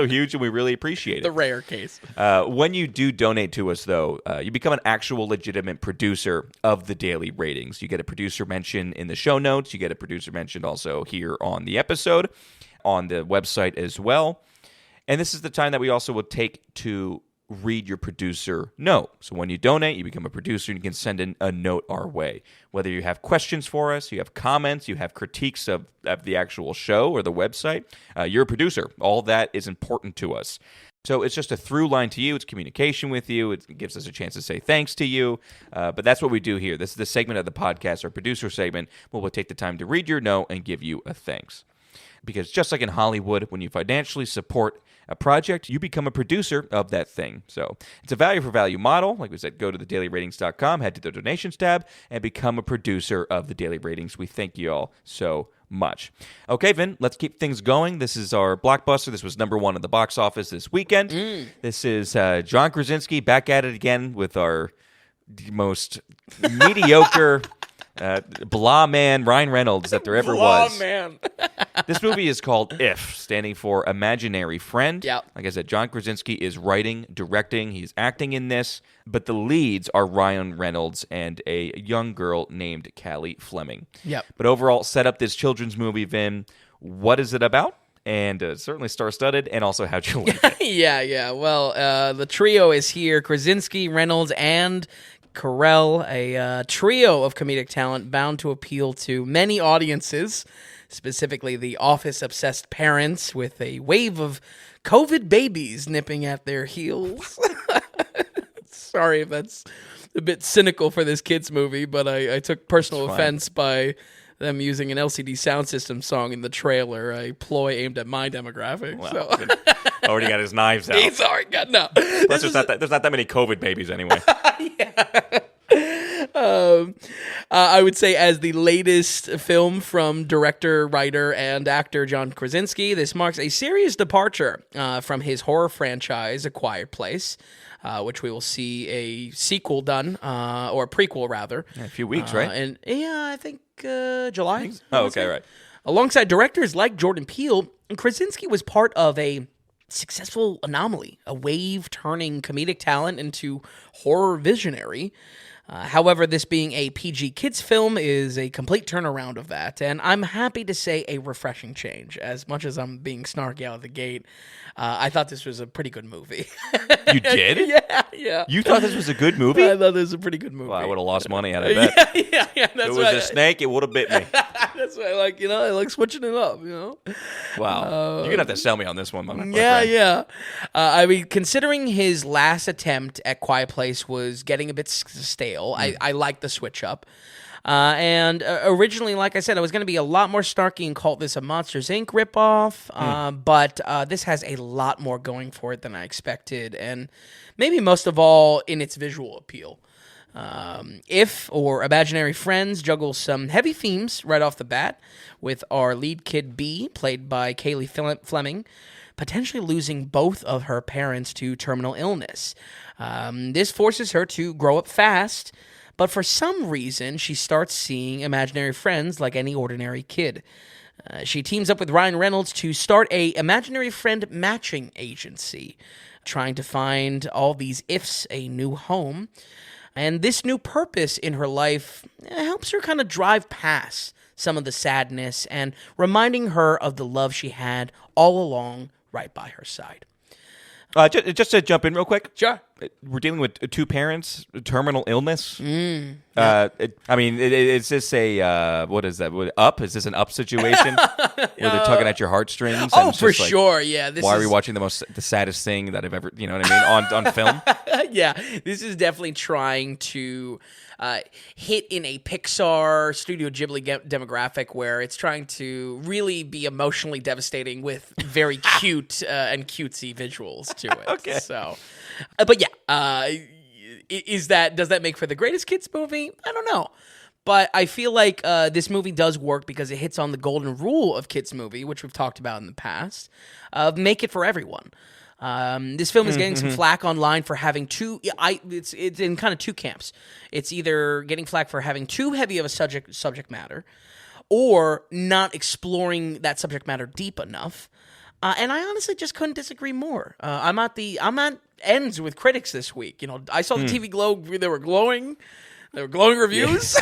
huge, and we really appreciate it. The rare case. When you do donate to us, though, you become an actual legitimate producer of the Daily Ratings. You get a producer mention in the show notes. You get a producer mention also here on the episode, on the website as well. And this is the time that we also will take to read your producer note. So when you donate, you become a producer and you can send in a note our way. Whether you have questions for us, you have comments, you have critiques of the actual show or the website, you're a producer. All that is important to us. So it's just a through line to you. It's communication with you. It gives us a chance to say thanks to you. But that's what we do here. This is the segment of the podcast, our producer segment, where we'll take the time to read your note and give you a thanks. Because just like in Hollywood, when you financially support a project, you become a producer of that thing. So it's a value for value model. Like we said, go to thedailyratings.com, head to the donations tab, and become a producer of the Daily Ratings. We thank you all so much. Okay, Vin, let's keep things going. This is our blockbuster. This was number 1 at the box office this weekend. This is John Krasinski back at it again with our most mediocre blah man Ryan Reynolds that there ever was. Man. This movie is called If, standing for Imaginary Friend. Yep. Like I said, John Krasinski is writing, directing, he's acting in this, but the leads are Ryan Reynolds and a young girl named Callie Fleming. Yep. But overall, set up this children's movie, Vin. What is it about? And certainly star-studded, and also how'd you like it? Yeah. Well, the trio is here: Krasinski, Reynolds, and Carell, a trio of comedic talent bound to appeal to many audiences, specifically the office-obsessed parents with a wave of COVID babies nipping at their heels. Sorry if that's a bit cynical for this kids' movie, but I took personal offense by them using an LCD sound system song in the trailer, a ploy aimed at my demographic. Well, So. already got his knives out. He's already got no. Plus, there's not that many COVID babies anyway. I would say as the latest film from director, writer, and actor John Krasinski, this marks a serious departure from his horror franchise, A Quiet Place, which we will see a sequel done, or a prequel rather. In a few weeks, right? And I think July. Oh, okay, right. Alongside directors like Jordan Peele, Krasinski was part of a successful anomaly, a wave-turning comedic talent into horror visionary. However, this being a PG kids film is a complete turnaround of that, and I'm happy to say a refreshing change. As much as I'm being snarky out of the gate, I thought this was a pretty good movie. You did? Yeah. You thought this was a good movie? I thought this was a pretty good movie. Well, I would have lost money out of that. Yeah. If it was a snake, it would have bit me. That's why I like switching it up, Wow. You're going to have to sell me on this one, my friend. Yeah. I mean, considering his last attempt at Quiet Place was getting a bit stale, I like the switch up. And originally, like I said, I was going to be a lot more snarky and call this a Monsters, Inc. ripoff, but this has a lot more going for it than I expected, and maybe most of all in its visual appeal. If, or Imaginary Friends, juggles some heavy themes right off the bat, with our lead kid B, played by Callie Fleming, potentially losing both of her parents to terminal illness. This forces her to grow up fast, but for some reason, she starts seeing imaginary friends like any ordinary kid. She teams up with Ryan Reynolds to start a imaginary friend matching agency, trying to find all these ifs a new home. And this new purpose in her life helps her kind of drive past some of the sadness and reminding her of the love she had all along right by her side. Just to jump in real quick. Sure. We're dealing with two parents, terminal illness. Is this a, what is that? Up? Is this an Up situation where they're tugging at your heartstrings? Oh, for sure. Yeah. Why are we watching the saddest thing that I've ever, you know what I mean, on film? Yeah. This is definitely trying to hit in a Pixar, Studio Ghibli demographic where it's trying to really be emotionally devastating with very cute and cutesy visuals to it. Okay. So, but yeah, does that make for the greatest kids movie? I don't know. But I feel like this movie does work because it hits on the golden rule of kids movie, which we've talked about in the past, of make it for everyone. This film is getting some flack online for having it's in kind of two camps. It's either getting flack for having too heavy of a subject matter, or not exploring that subject matter deep enough. And I honestly just couldn't disagree more. I'm at ends with critics this week. I saw the TV Globe; they were glowing. They were glowing reviews.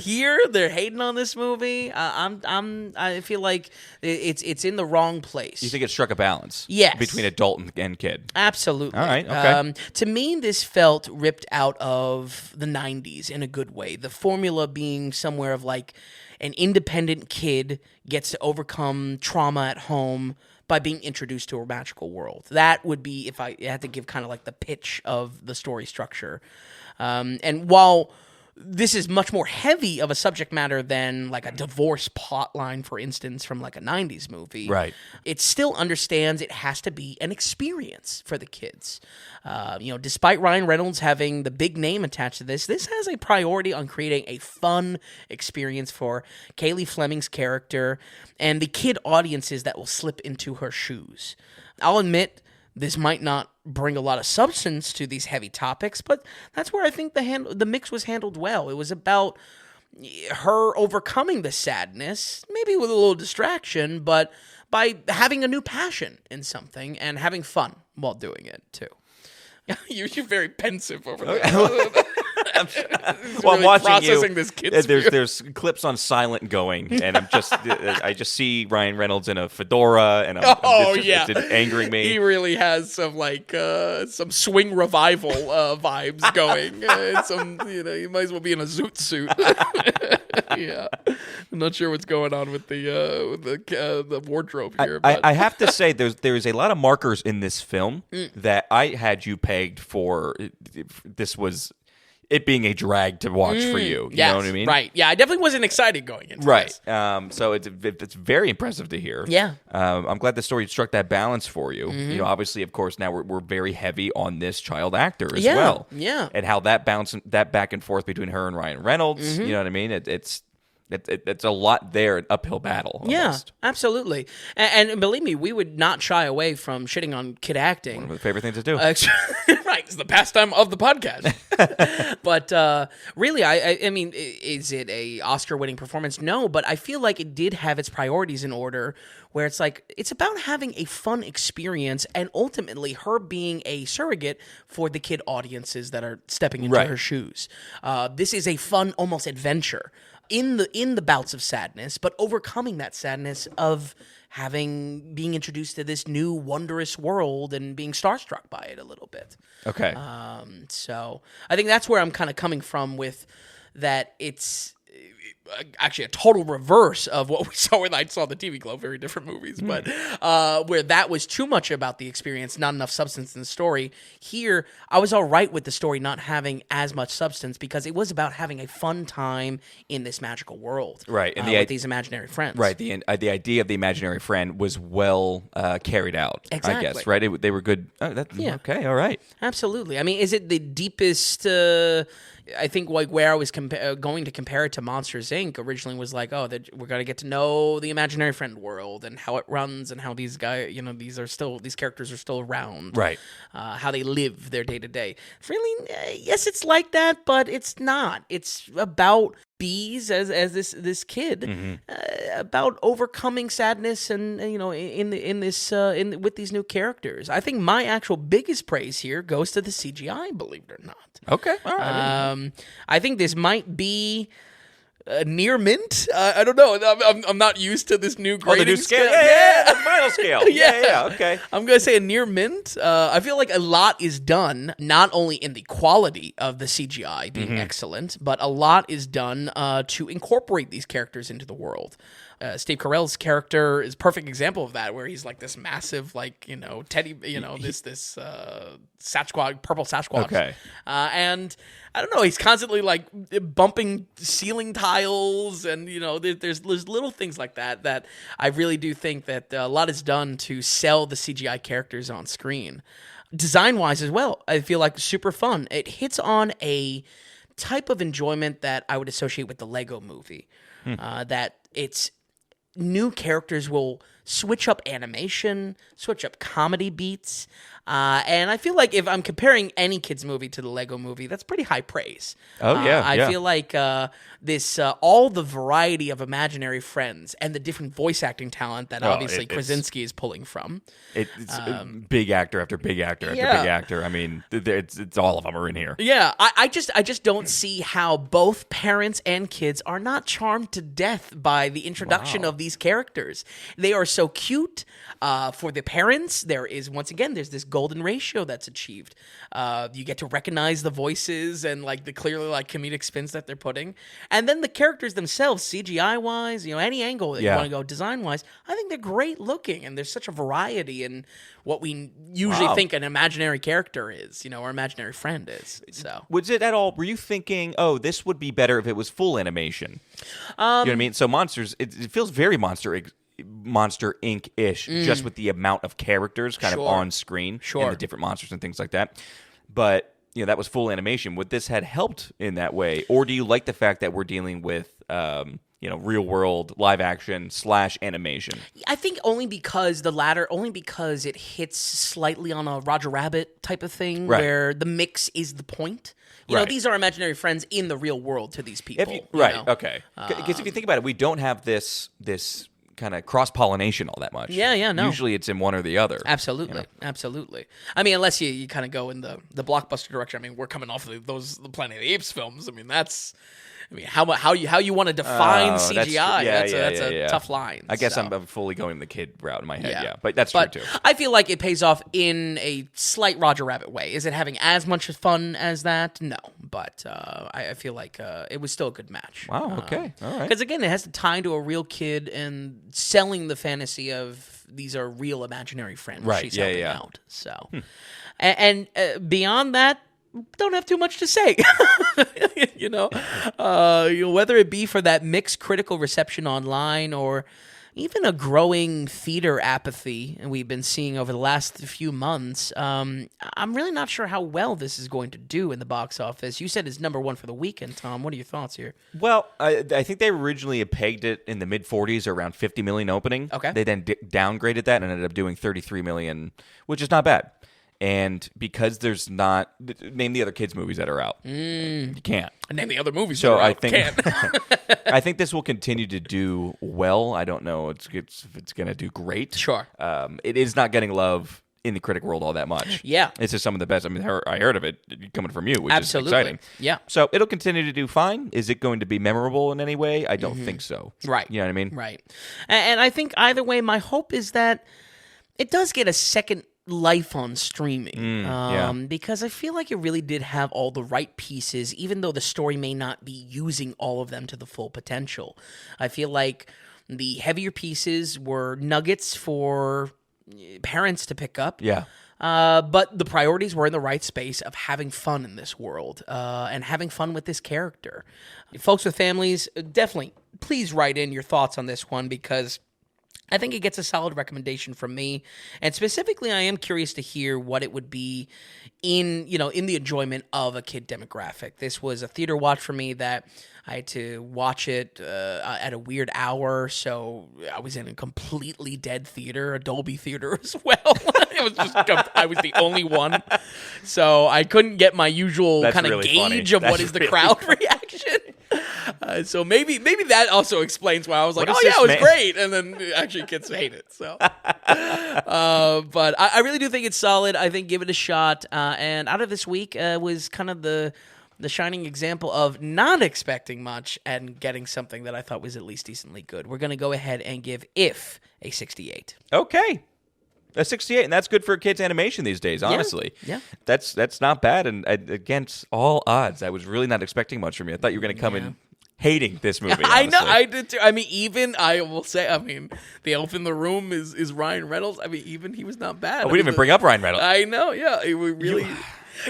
Here, they're hating on this movie. I feel like it's in the wrong place. You think it struck a balance? Yes. Between adult and kid? Absolutely. All right, okay. To me, this felt ripped out of the 90s in a good way. The formula being somewhere of like an independent kid gets to overcome trauma at home by being introduced to a magical world. That would be, if I had to give kind of like the pitch of the story structure. And while this is much more heavy of a subject matter than like a divorce plotline, for instance, from like a 90s movie. Right. It still understands it has to be an experience for the kids. Despite Ryan Reynolds having the big name attached to this has a priority on creating a fun experience for Kaylee Fleming's character and the kid audiences that will slip into her shoes. I'll admit, this might not bring a lot of substance to these heavy topics, but that's where I think the mix was handled well. It was about her overcoming the sadness, maybe with a little distraction, but by having a new passion in something and having fun while doing it, too. You're very pensive over there. Well, really I'm watching processing you. this kid's There's clips on silent going, and I just see Ryan Reynolds in a fedora, and it's angering me. He really has some swing revival vibes going. You might as well be in a zoot suit. Yeah, I'm not sure what's going on with the wardrobe here. I have to say, there's a lot of markers in this film that I had you pegged for. This was it being a drag to watch for you. You know what I mean? Right. Yeah, I definitely wasn't excited going into this. Right. So it's very impressive to hear. Yeah. I'm glad the story struck that balance for you. Mm-hmm. Obviously, of course, now we're very heavy on this child actor as well. Yeah. And how that back and forth between her and Ryan Reynolds. Mm-hmm. You know what I mean? It's a lot there, an uphill battle. Almost. Yeah, absolutely. And believe me, we would not shy away from shitting on kid acting. One of the favorite things to do. Right, it's the pastime of the podcast. But really, I mean, is it a Oscar-winning performance? No, but I feel like it did have its priorities in order, where it's like, it's about having a fun experience and ultimately her being a surrogate for the kid audiences that are stepping into her shoes. This is a fun, almost adventure in the bouts of sadness, but overcoming that sadness of being introduced to this new wondrous world and being starstruck by it a little bit. Okay. So I think that's where I'm kind of coming from with that. It's actually a total reverse of what we saw when I saw the TV Globe. Very different movies, but where that was too much about the experience, not enough substance in the story. Here, I was all right with the story not having as much substance because it was about having a fun time in this magical world, right? And with these imaginary friends, right? The idea of the imaginary friend was well carried out, exactly. I guess, right? They were good. Okay, all right, absolutely. I mean, is it the deepest? I think like where I was going to compare it to Monsters Inc. originally was like, we're going to get to know the imaginary friend world and how it runs and how these guys, these characters are still around, right? How they live their day to day. Really, yes, it's like that, but it's not. It's about bees as this kid, about overcoming sadness and with these new characters. I think my actual biggest praise here goes to the CGI, believe it or not. Okay, all right. I think this might be near mint. I don't know. I'm not used to this new grading the new scale. Yeah, the final scale. yeah. Okay. I'm gonna say a near mint. I feel like a lot is done, not only in the quality of the CGI being excellent, but a lot is done to incorporate these characters into the world. Steve Carell's character is a perfect example of that, where he's like this massive, teddy, this Sasquatch, purple Sasquatch. Okay. And I don't know, he's constantly like bumping ceiling tiles, and there's little things like that I really do think that a lot is done to sell the CGI characters on screen. Design-wise as well, I feel like super fun. It hits on a type of enjoyment that I would associate with the Lego movie. That it's new characters will switch up animation, switch up comedy beats, and I feel like if I'm comparing any kids movie to the Lego movie, that's pretty high praise. I feel like this all the variety of imaginary friends and the different voice acting talent that obviously Krasinski is pulling from. It's big actor after big actor after big actor. I mean, it's all of them are in here. Yeah, I just don't see how both parents and kids are not charmed to death by the introduction of these characters. They are so cute. For the parents, there's this golden ratio that's achieved. You get to recognize the voices and like the clearly like comedic spins that they're putting, and then the characters themselves, CGI wise, any angle that you want to go design wise, I think they're great looking, and there's such a variety in what we usually think an imaginary character is, or imaginary friend is. So was it at all? Were you thinking, oh, this would be better if it was full animation? You know what I mean? So Monsters, it feels very Monster Inc.-ish, just with the amount of characters kind of on screen and the different monsters and things like that. But that was full animation. Would this had helped in that way, or do you like the fact that we're dealing with real world live action / animation? I think only because it hits slightly on a Roger Rabbit type of thing, where the mix is the point. These are imaginary friends in the real world to these people. Okay. Because if you think about it, we don't have this kind of cross-pollination all that much. No. Usually it's in one or the other. Absolutely. I mean, unless you kind of go in the blockbuster direction. I mean, we're coming off of the Planet of the Apes films. I mean, how you want to define CGI? That's a tough line. I guess I'm fully going the kid route in my head. But that's true too. I feel like it pays off in a slight Roger Rabbit way. Is it having as much fun as that? No, but I feel like it was still a good match. Wow. Okay. All right. Because again, it has to tie to a real kid and selling the fantasy of these are real imaginary friends. Right. She's helping out. So, and beyond that, don't have too much to say. Whether it be for that mixed critical reception online or even a growing theater apathy we've been seeing over the last few months, I'm really not sure how well this is going to do in the box office. You said it's number one for the weekend, Tom. What are your thoughts here? Well, I think they originally pegged it in the mid-40s, around 50 million opening. Okay. They then downgraded that and ended up doing 33 million, which is not bad. And because there's not, name the other kids' movies that are out. You can't. Name the other movies. So that are I out. think, Can't. I think this will continue to do well. I don't know if it's going to do great. Sure. It is not getting love in the critic world all that much. Yeah. It's just some of the best. I mean, I heard of it coming from you, which Absolutely. is exciting. Yeah. So it'll continue to do fine. Is it going to be memorable in any way? I don't think so. Right. You know what I mean? Right. And I think either way, my hope is that it does get a second life on streaming, because I feel like it really did have all the right pieces, even though the story may not be using all of them to the full potential. I feel like the heavier pieces were nuggets for parents to pick up. Yeah. But the priorities were in the right space of having fun in this world and having fun with this character. Folks with families, definitely, please write in your thoughts on this one, because I think it gets a solid recommendation from me, and specifically, I am curious to hear what it would be in the enjoyment of a kid demographic. This was a theater watch for me that I had to watch it at a weird hour, so I was in a completely dead theater, a Dolby theater as well. I was the only one, so I couldn't get my usual kind of really gauge funny. of what is the crowd reaction. So maybe that also explains why I was like, What oh is yeah, it this, was great, and then actually kids hate it. So, but I really do think it's solid. I think give it a shot. And out of this week was kind of the shining example of not expecting much and getting something that I thought was at least decently good. We're gonna go ahead and give If a 68. Okay. A 68, and that's good for kids' animation these days, honestly. Yeah. That's not bad, and against all odds, I was really not expecting much from you. I thought you were going to come in hating this movie, honestly. I know, I did too. I mean, I will say, the elf in the room is Ryan Reynolds. I mean, even he was not bad. Oh, we didn't even bring up Ryan Reynolds. I know, yeah. We really...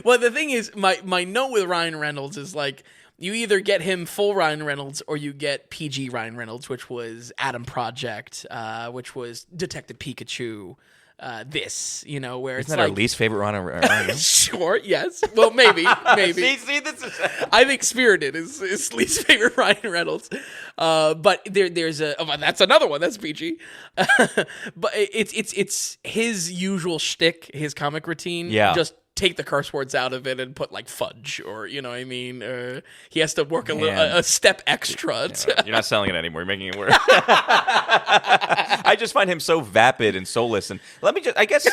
Well, the thing is, my note with Ryan Reynolds is like, you either get him full Ryan Reynolds or you get PG Ryan Reynolds, which was Adam Project, which was Detective Pikachu, where Isn't it's that like... our least favorite Ryan Reynolds? Sure, yes. Well, maybe. See, this is... I think Spirited is least favorite Ryan Reynolds. But there's that's another one. That's PG. But it's his usual shtick, his comic routine. Yeah. Just take the curse words out of it and put like fudge, or you know what I mean. He has to work a step extra. You're not selling it anymore. You're making it work. I just find him so vapid and soulless. And I guess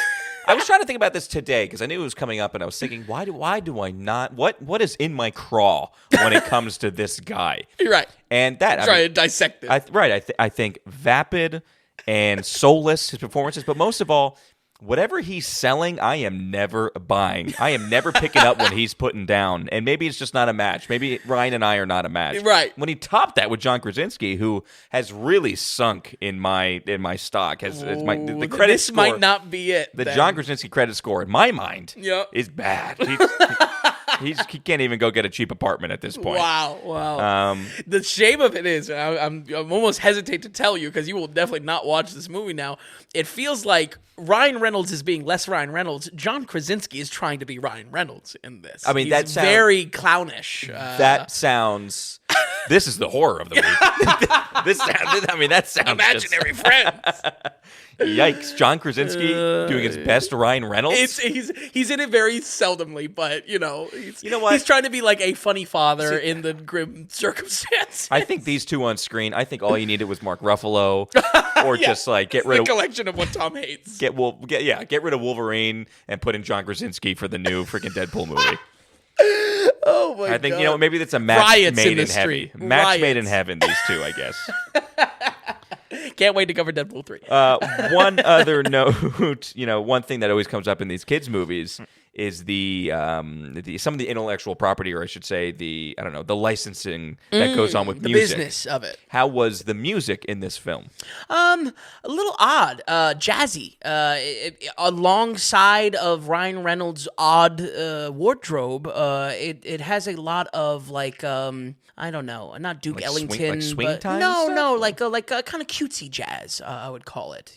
I was trying to think about this today because I knew it was coming up, and I was thinking, why do I not? What is in my craw when it comes to this guy? You're right. And that Try to dissect it. I think vapid and soulless, his performances, but most of all, whatever he's selling, I am never buying. I am never picking up when he's putting down. And maybe it's just not a match. Maybe Ryan and I are not a match. Right. When he topped that with John Krasinski, who has really sunk in my stock, the credit this score, might not be it. the then. John Krasinski credit score in my mind Yep. is bad. He can't even go get a cheap apartment at this point. Wow. The shame of it is, I'm almost hesitate to tell you because you will definitely not watch this movie now. It feels like Ryan Reynolds is being less Ryan Reynolds. John Krasinski is trying to be Ryan Reynolds in this. I mean, He's very clownish. That sounds. This is the horror of the movie. That sounds imaginary friends. Yikes! John Krasinski doing his best Ryan Reynolds. He's in it very seldomly, but what? He's trying to be like a funny father in the grim circumstance. I think these two on screen. I think all you needed was Mark Ruffalo, or just like get rid the of collection of what Tom hates. Get rid of Wolverine and put in John Krasinski for the new freaking Deadpool movie. Oh my god! I think maybe that's a match Riots made in the heaven. street. Match Riots. made in heaven. These two, I guess. Can't wait to cover Deadpool 3. One other note, one thing that always comes up in these kids' movies is the some of the intellectual property, or I should say the licensing that goes on with the music. business of it. How was the music in this film? A little odd, jazzy. Alongside of Ryan Reynolds' odd wardrobe, it has a lot of like I don't know, not Duke Like Ellington, swing but time no, stuff? like a kind of cutesy jazz. I would call it,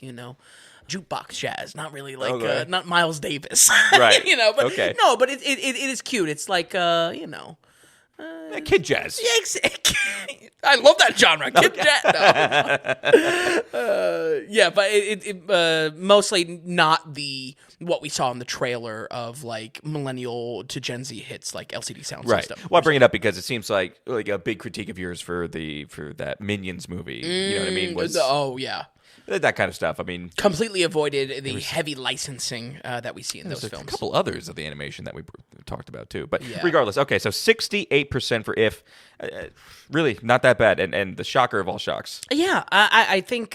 jukebox jazz, not really like not Miles Davis, Right? But okay. no, but it is cute. It's like Kid jazz. yeah, exactly. I love that genre. Kid jazz. No. Yeah, but it mostly not what we saw in the trailer of like millennial to Gen Z hits like LCD sound Right. system. Well, I bring it up because it seems like a big critique of yours for that Minions movie. You know what I mean? Was yeah. that kind of stuff. I mean, Completely avoided the heavy licensing that we see in those there's films. a couple others of the animation that we talked about too. But Yeah. regardless, okay, so 68% for If. Really not that bad. And the shocker of all shocks. Yeah, I think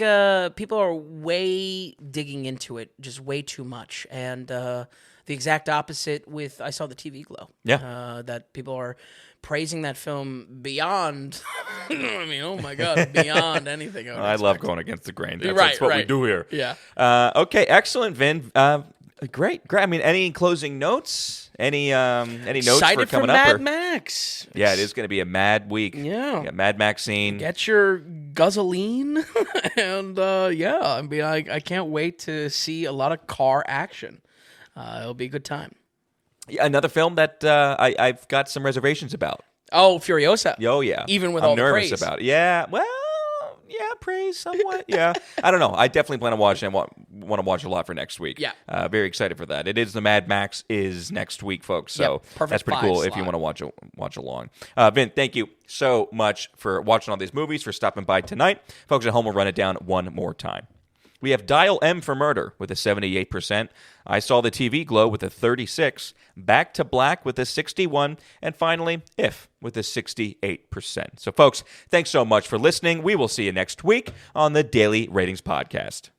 people are way digging into it, just way too much. And the exact opposite with I Saw the TV Glow. Yeah. That people are praising that film beyond, I mean, oh my God, beyond anything. I love going against the grain. That's Right, what we right. do here. Yeah. Okay, excellent, Vin. Great. I mean, any closing notes? Any notes Excited for coming for up? Mad Max. Yeah, it is going to be a mad week. Yeah. You got Mad Max scene. Get your guzzling, and I mean, I can't wait to see a lot of car action. It'll be a good time. Yeah, another film that I've got some reservations about. Oh, Furiosa. Oh, yeah. Even with I'm all the nervous praise. about it. Yeah, well, yeah, praise somewhat. Yeah. I don't know. I definitely plan on watching and want to watch a lot for next week. Yeah. Very excited for that. It is the Mad Max is next week, folks. So Yep, perfect that's pretty 5 cool if you slot. want to watch along. Vin, thank you so much for watching all these movies, for stopping by tonight. Folks at home will run it down one more time. We have Dial M for Murder with a 78%. I Saw the TV Glow with a 36%. Back to Black with a 61%. And finally, If with a 68%. So, folks, thanks so much for listening. We will see you next week on the Daily Ratings Podcast.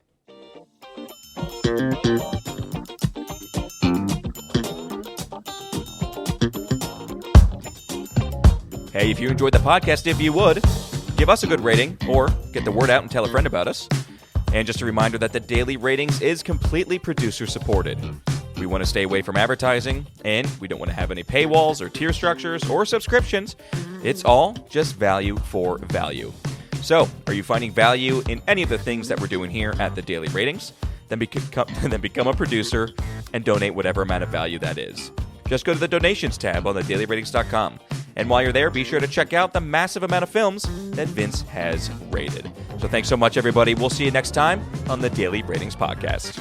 Hey, if you enjoyed the podcast, if you would, give us a good rating or get the word out and tell a friend about us. And just a reminder that the Daily Ratings is completely producer supported. We want to stay away from advertising, and we don't want to have any paywalls or tier structures or subscriptions. It's all just value for value. So, are you finding value in any of the things that we're doing here at the Daily Ratings? Then become a producer and donate whatever amount of value that is. Just go to the donations tab on thedailyratings.com. And while you're there, be sure to check out the massive amount of films that Vince has rated. So thanks so much, everybody. We'll see you next time on the Daily Ratings Podcast.